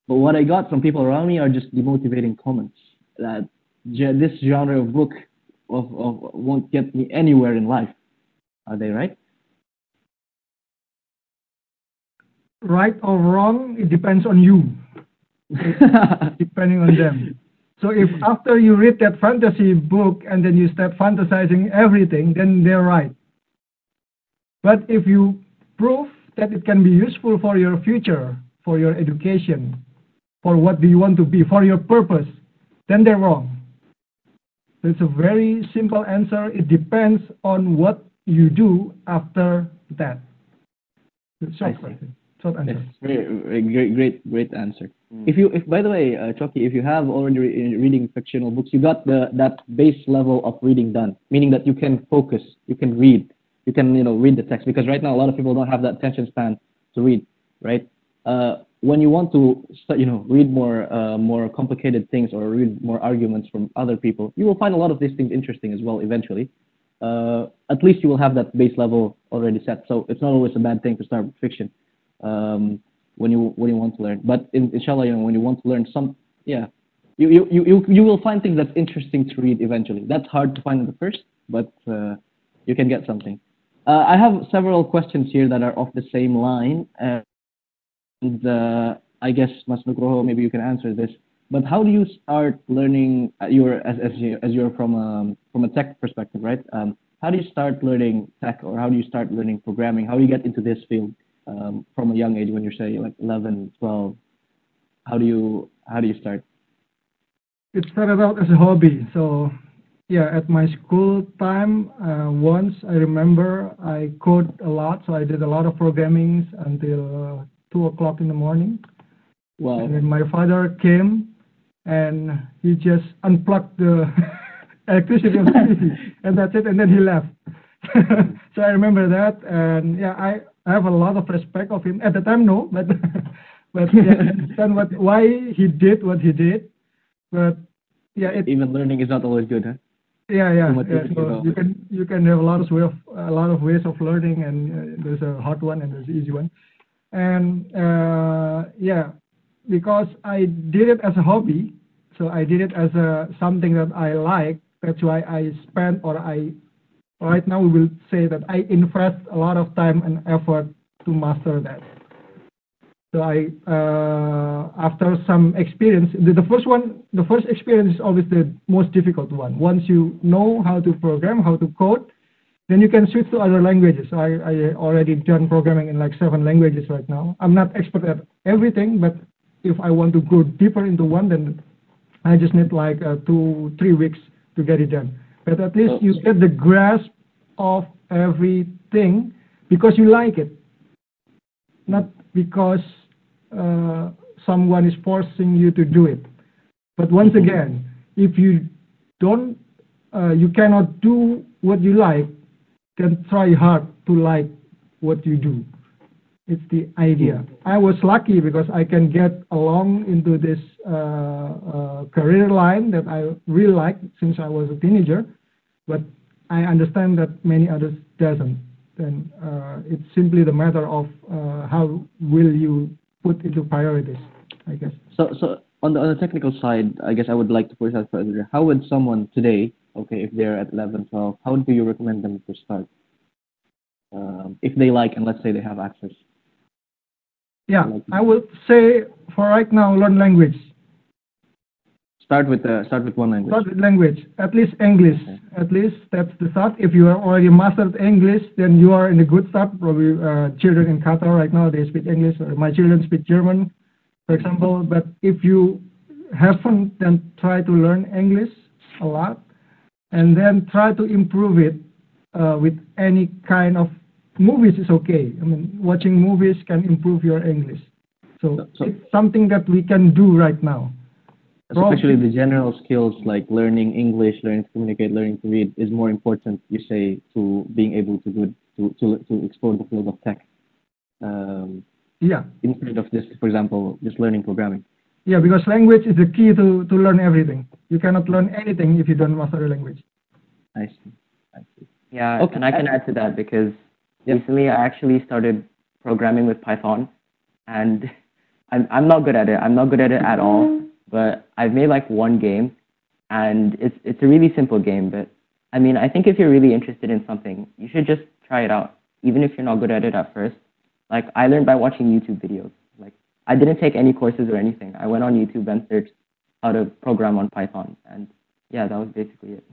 But what I got from people around me are just demotivating comments that this genre of book won't get me anywhere in life. Are they right? Right or wrong, it depends on you. Depending on them. So if after you read that fantasy book and then you start fantasizing everything, then they're right. But if you prove that it can be useful for your future, for your education, for what do you want to be, for your purpose, then they're wrong. So it's a very simple answer. It depends on what you do after that. Short answer. Yes, great answer. If by the way, Choki, if you have already reading fictional books, you got that base level of reading done, meaning that you can focus, you can read, you can read the text, because right now a lot of people don't have that attention span to read, right? When you want to read more complicated things or read more arguments from other people, you will find a lot of these things interesting as well eventually. At least you will have that base level already set. So it's not always a bad thing to start with fiction when you want to learn. But inshallah, when you want to learn you will find things that's interesting to read eventually. That's hard to find at the first, but you can get something. I have several questions here that are off the same line. And I guess Mas Nugroho, maybe you can answer this. But how do you start learning? As you're from a tech perspective, right? How do you start learning tech, or how do you start learning programming? How do you get into this field from a young age when you're say like 11, 12? How do you start? It started out as a hobby. So yeah, at my school time, once I remember I coded a lot. So I did a lot of programming until 2 o'clock in the morning. Wow. And then my father came and he just unplugged the electricity of the TV, and that's it, and then he left. So I remember that, and yeah, I have a lot of respect of him. At the time, no, but yeah, I understand why he did what he did. But yeah, even learning is not always good, huh? Yeah. So you can have a lot of ways of learning, and there's a hard one and there's an easy one. And yeah, because I did it as a hobby, so I did it as something that I like. That's why I spent, right now we will say that I invest a lot of time and effort to master that. So after some experience, the first experience is always the most difficult one. Once you know how to program, how to code, then you can switch to other languages. I already done programming in like 7 languages right now. I'm not expert at everything, but if I want to go deeper into one, then I just need like 2-3 weeks to get it done. But at least you get the grasp of everything because you like it, not because someone is forcing you to do it. But once again, if you don't, you cannot do what you like, then try hard to like what you do. It's the idea. I was lucky because I can get along into this career line that I really like since I was a teenager, but I understand that many others doesn't. Then it's simply the matter of how will you put into priorities, I guess. So on the technical side, I guess I would like to push that further. How would someone today, okay, if they're at 11, 12, how do you recommend them to start? If they like, and let's say they have access. Yeah, I would say for right now, learn language. Start with one language. Start with language, at least English. Okay. At least that's the start. If you are already mastered English, then you are in a good start. Probably children in Qatar right now, they speak English. My children speak German, for example. But if you haven't, then try to learn English a lot, and then try to improve it with any kind of movies is okay. I mean, watching movies can improve your English. So it's something that we can do right now. Especially the general skills like learning English, learning to communicate, learning to read is more important, you say, to being able to explore the field of tech. Yeah. Instead of just, for example, just learning programming. Yeah, because language is the key to learn everything. You cannot learn anything if you don't master a language. I see. Yeah, okay. And I can add to that because recently I actually started programming with Python, and I'm not good at it. I'm not good at it at all. But I've made like one game, and it's a really simple game. But I mean, I think if you're really interested in something, you should just try it out, even if you're not good at it at first. Like I learned by watching YouTube videos. Like I didn't take any courses or anything. I went on YouTube and searched how to program on Python, and yeah, that was basically it.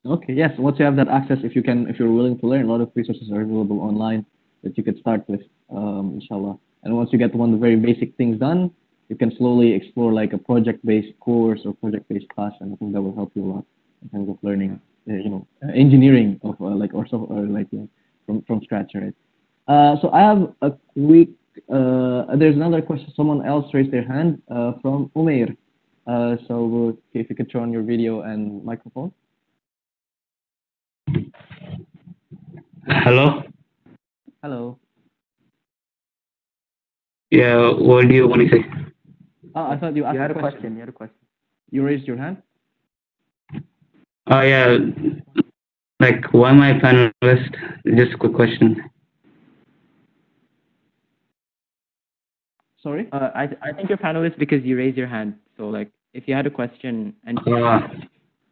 Okay. Yes. Once you have that access, if you're willing to learn, a lot of resources are available online that you could start with, inshallah. And once you get one of the very basic things done, you can slowly explore like a project-based course or project-based class, and I think that will help you a lot in terms of learning, engineering of from scratch, right? So I have a quick. There's another question. Someone else raised their hand from Umair. So if you could turn on your video and microphone. Hello. Hello. Yeah. What do you want to say? Oh, I thought you asked a question. You had a question. You raised your hand? Oh, yeah. Like, why am I panelist? Just a quick question. Sorry? I think you're panelist because you raised your hand. So, like, if you had a question and...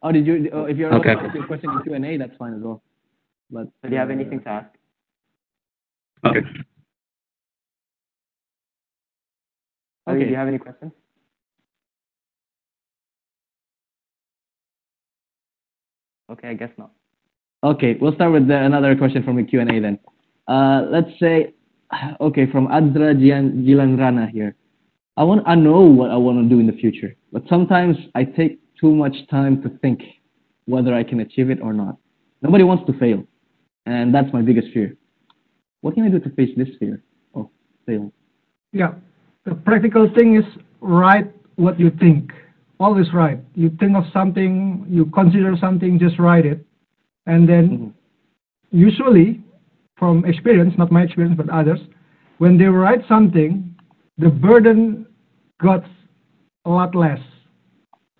Oh, did you... if you're okay. Your question in Q&A, that's fine as well. But do you have anything to ask? Okay. Okay. Do you have any questions? Okay, I guess not. Okay, we'll start with another question from the Q&A then. Let's say, okay, from Adra Jilanrana here. I know what I want to do in the future, but sometimes I take too much time to think whether I can achieve it or not. Nobody wants to fail, and that's my biggest fear. What can I do to face this fear of failing? Yeah. The practical thing is write what you think. Always write. You think of something, you consider something, just write it. And then usually, from experience, not my experience, but others, when they write something, the burden got a lot less.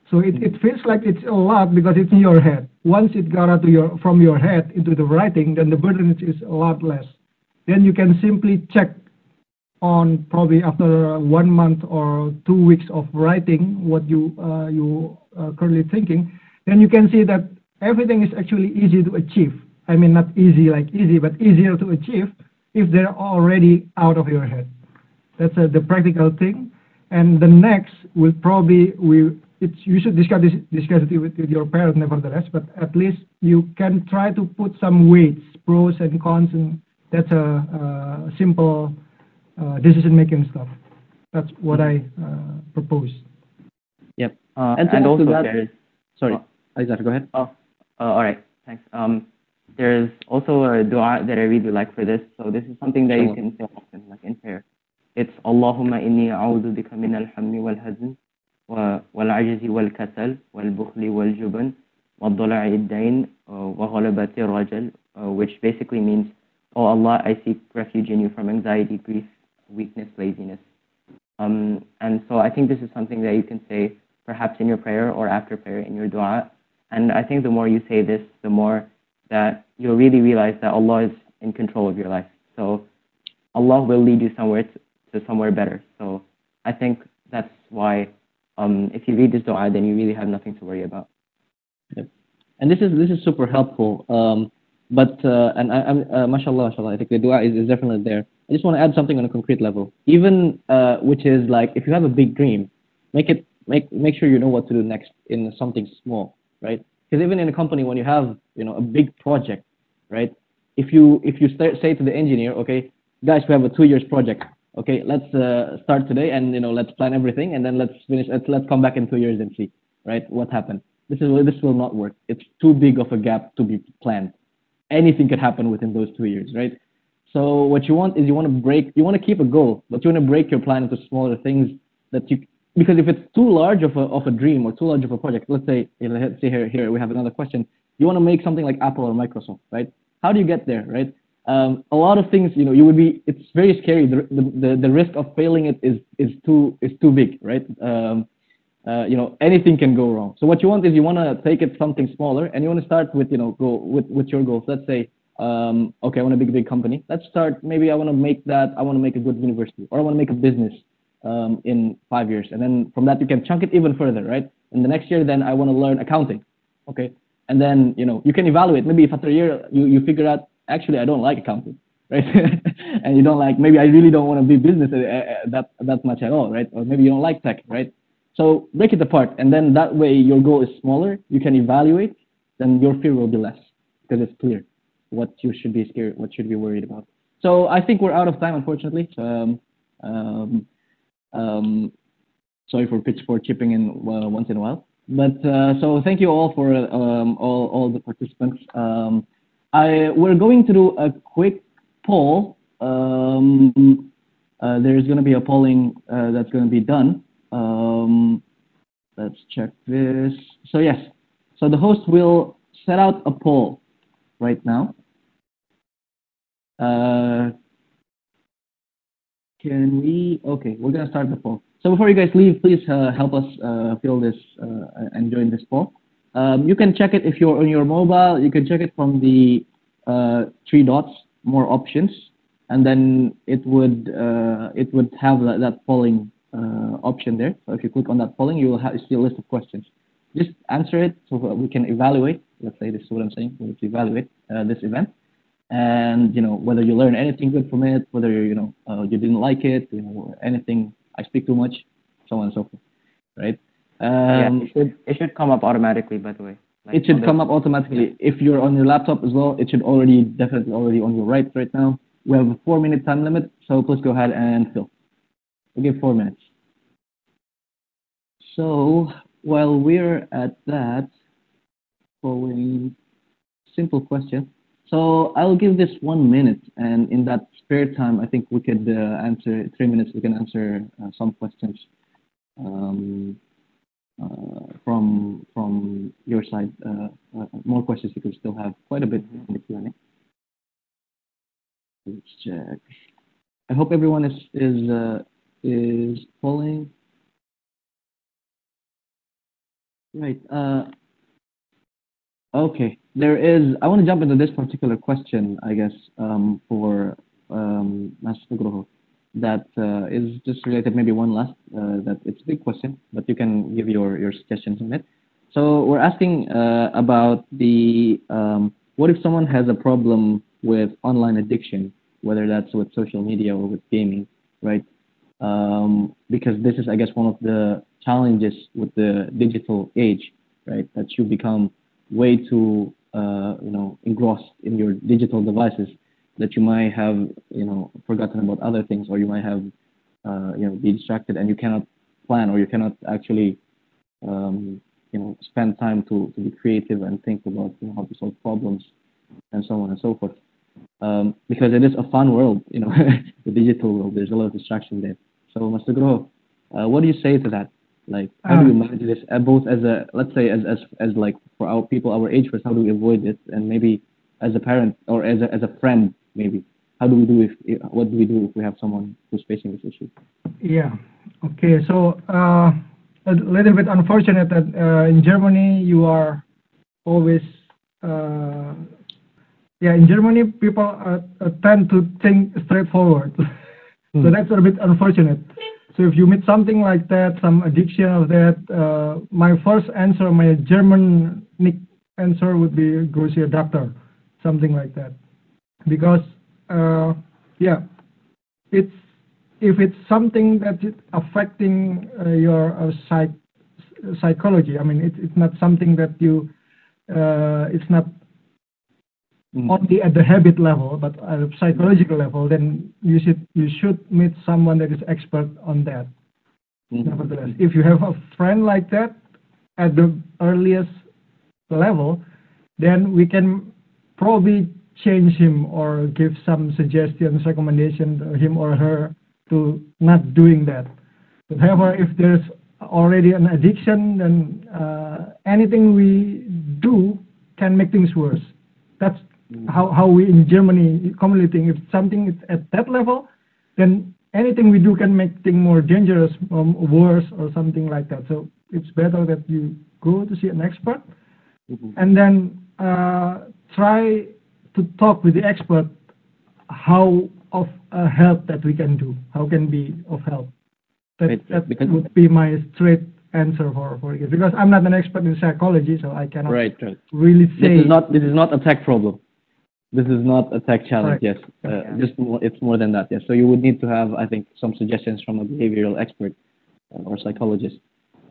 So it feels like it's a lot because it's in your head. Once it got out from your head into the writing, then the burden is a lot less. Then you can simply check on probably after 1 month or 2 weeks of writing what you currently thinking, then you can see that everything is actually easy to achieve. I mean, not easy like easy, but easier to achieve if they're already out of your head. That's the practical thing. And the next will probably, you should discuss it with your parents nevertheless, but at least you can try to put some weights, pros and cons, and that's a simple decision-making stuff. That's what I propose. Yep. And also there's... Sorry, Aizar, go ahead. All right, thanks. There's also a dua that I really like for this. So this is something that you can say often, like in prayer. It's Allahumma inni a'udhu bika min al-hammi wal-hazn wal-ajzi wal-kasal wal-bukhli wal-jubn wal-dala'i ad-dain wa ghalabati ar-rajal, which basically means, oh Allah, I seek refuge in you from anxiety, grief, weakness, laziness. And so I think this is something that you can say perhaps in your prayer or after prayer in your dua. And I think the more you say this, the more that you'll really realize that Allah is in control of your life. So Allah will lead you somewhere to somewhere better. So I think that's why if you read this dua, then you really have nothing to worry about. Yep. And this is super helpful. Mashallah, I think the dua is definitely there. I just want to add something on a concrete level. Even which is like, if you have a big dream, make sure you know what to do next in something small, right? Because even in a company, when you have a big project, right? If you say to the engineer, okay, guys, we have a 2 years project. Okay, let's start today and let's plan everything, and then let's finish. Let's come back in 2 years and see, right, what happened. This will not work. It's too big of a gap to be planned. Anything could happen within those 2 years, right? So what you want is you want to keep a goal, but you want to break your plan into smaller things because if it's too large of a dream or too large of a project, let's say here we have another question. You want to make something like Apple or Microsoft, right? How do you get there, right? A lot of things, it's very scary. The risk of failing it is too big, right? Anything can go wrong. So what you want is you want to take it something smaller, and you want to start with with your goals. Let's say, okay, I want a big company. Let's start. Maybe I want to make a good university, or I want to make a business in 5 years, and then from that you can chunk it even further, right? And the next year, then I want to learn accounting, okay? And then you can evaluate. Maybe if after a year you figure out, actually I don't like accounting, right? And you don't like, maybe I really don't want to be business that much at all, right? Or maybe you don't like tech, right? So break it apart, and then that way your goal is smaller. You can evaluate, then your fear will be less because it's clear what you should be scared, what should be worried about. So I think we're out of time, unfortunately. Sorry for chipping in once in a while. But so thank you all for all the participants. We're going to do a quick poll. There's going to be a polling that's going to be done. Let's check this. So yes, so the host will set out a poll right now. Okay, we're going to start the poll. So before you guys leave, please help us fill this and join this poll. You can check it if you're on your mobile. You can check it from the 3 dots, more options, and then it would have that polling option there. So if you click on that polling, you will see a list of questions. Just answer it so we can evaluate. Let's say this is what I'm saying. We have to evaluate this event, and whether you learn anything good from it, whether you didn't like it, anything. I speak too much, so on and so forth, right? It should come up automatically, by the way. It should come up automatically. If you're on your laptop as well, it should definitely already on your right now. We have a 4-minute time limit, so please go ahead and fill. We'll give 4 minutes. So while we're at that, following simple question. So I'll give this 1 minute, and in that spare time, I think we could answer 3 minutes. We can answer some questions from your side. More questions because we still have quite a bit in the Q&A. Let's check. I hope everyone is polling. Right. Okay. I want to jump into this particular question, I guess, for Master Nugroho, that is just related, maybe one last, that it's a big question, but you can give your suggestions on it. So we're asking about what if someone has a problem with online addiction whether that's with social media or with gaming, right? Because this is, I guess, one of the challenges with the digital age, right? That you become way too, engrossed in your digital devices that you might have, forgotten about other things, or you might have, be distracted, and you cannot plan, or you cannot actually, spend time to be creative and think about how to solve problems and so on and so forth. Because it is a fun world, the digital world. There's a lot of distraction there. So, Mr. Nugroho, what do you say to that? Like, how do you manage this, both as a, let's say, as like for our people our age first, how do we avoid it, and maybe as a parent or as a friend, maybe how do we do what do we do if we have someone who's facing this issue? Yeah. Okay. So a little bit unfortunate that in Germany you are always. In Germany people tend to think straightforward. So that's a bit unfortunate. So if you meet something like that, some addiction of that, my first answer, my German answer would be go see a doctor, something like that. Because, if it's something that is affecting your psychology, I mean, it's not something that you, it's not only at the habit level, but at a psychological level, then you should meet someone that is expert on that. Nevertheless, if you have a friend like that at the earliest level, then we can probably change him or give some suggestions, recommendation to him or her to not doing that. But however, if there's already an addiction, then anything we do can make things worse. That's how we in Germany commonly think. If something is at that level, then anything we do can make things more dangerous, worse, or something like that. So it's better that you go to see an expert, and then try to talk with the expert how of help that we can do, how can be of help. That would be my straight answer for it, because I'm not an expert in psychology, so I cannot really say. This is not a tech problem. This is not a tech challenge. Yes, it's more than that. Yes, so you would need to have, I think, some suggestions from a behavioral expert or psychologist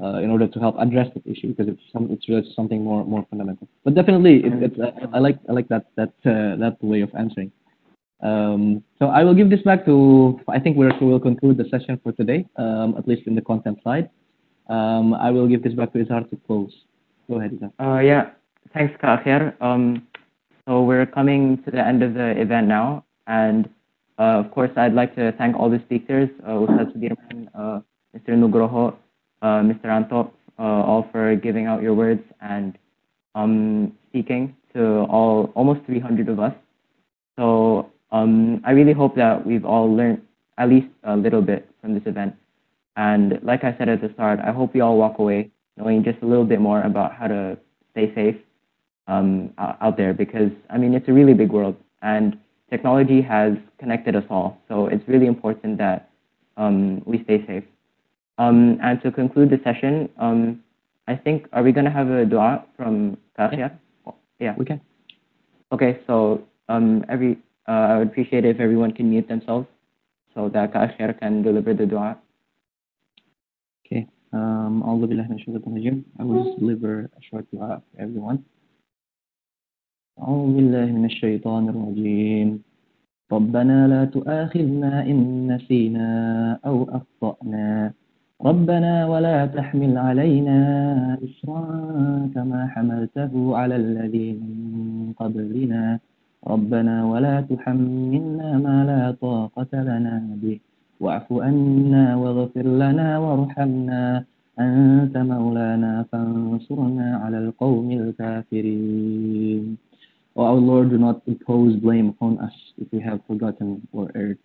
in order to help address the issue, because it's really something more fundamental. But definitely, I like that way of answering. So I will give this back to. I think we will conclude the session for today, at least in the content side. I will give this back to Izhar to close. Go ahead, Izhar. Thanks, Akhyar. So we're coming to the end of the event now, and of course I'd like to thank all the speakers, Ustaz Sudirman, Mr. Nugroho, Mr. Anto, all for giving out your words and speaking to almost 300 of us. So I really hope that we've all learned at least a little bit from this event. And like I said at the start, I hope we all walk away knowing just a little bit more about how to stay safe out there, because I mean, it's a really big world and technology has connected us all. So it's really important that we stay safe. And to conclude the session, I think, are we going to have a dua from Akhyar? Yeah, we can. Okay, so I would appreciate it if everyone can mute themselves so that Akhyar can deliver the dua. Okay. I will just deliver a short dua for everyone. أعوذ بالله من الشيطان الرجيم. ربنا لا تؤاخذنا إن نسينا أو أخطأنا. ربنا ولا تحمل علينا إصرا كما حملته على الذين من قبلنا. ربنا ولا تحملنا ما لا طاقة لنا به واعف عنا واغفر لنا وارحمنا أنت مولانا فانصرنا على القوم الكافرين. O our Lord, do not impose blame upon us if we have forgotten or erred.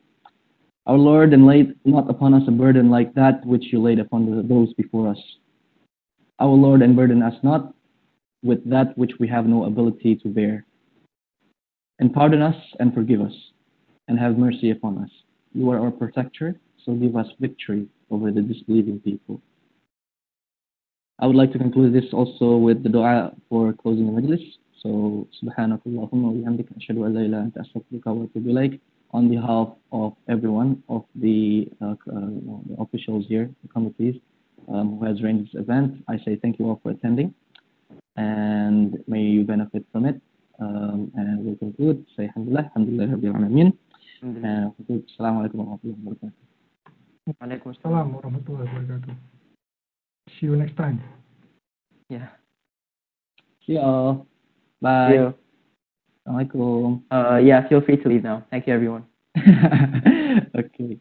Our Lord, and lay not upon us a burden like that which you laid upon those before us. Our Lord, and burden us not with that which we have no ability to bear. And pardon us and forgive us, and have mercy upon us. You are our protector, so give us victory over the disbelieving people. I would like to conclude this also with the dua for closing the majlis. So, subhanakallahumma wa bihamdika ashhadu an la ilaha illa anta astaghfiruka wa atubu ilaik. on behalf of everyone, of the officials here, the committees who has arranged this event, I say thank you all for attending, and may you benefit from it. And we'll conclude. Say alhamdulillah, alhamdulillah rabbil alamin. And conclude. Assalamualaikum warahmatullahi wabarakatuh. Waalaikumsalam warahmatullahi wabarakatuh. See you next time. Yeah. See you all. Bye. See you. Assalamualaikum. Yeah, feel free to leave now. Thank you, everyone. Okay.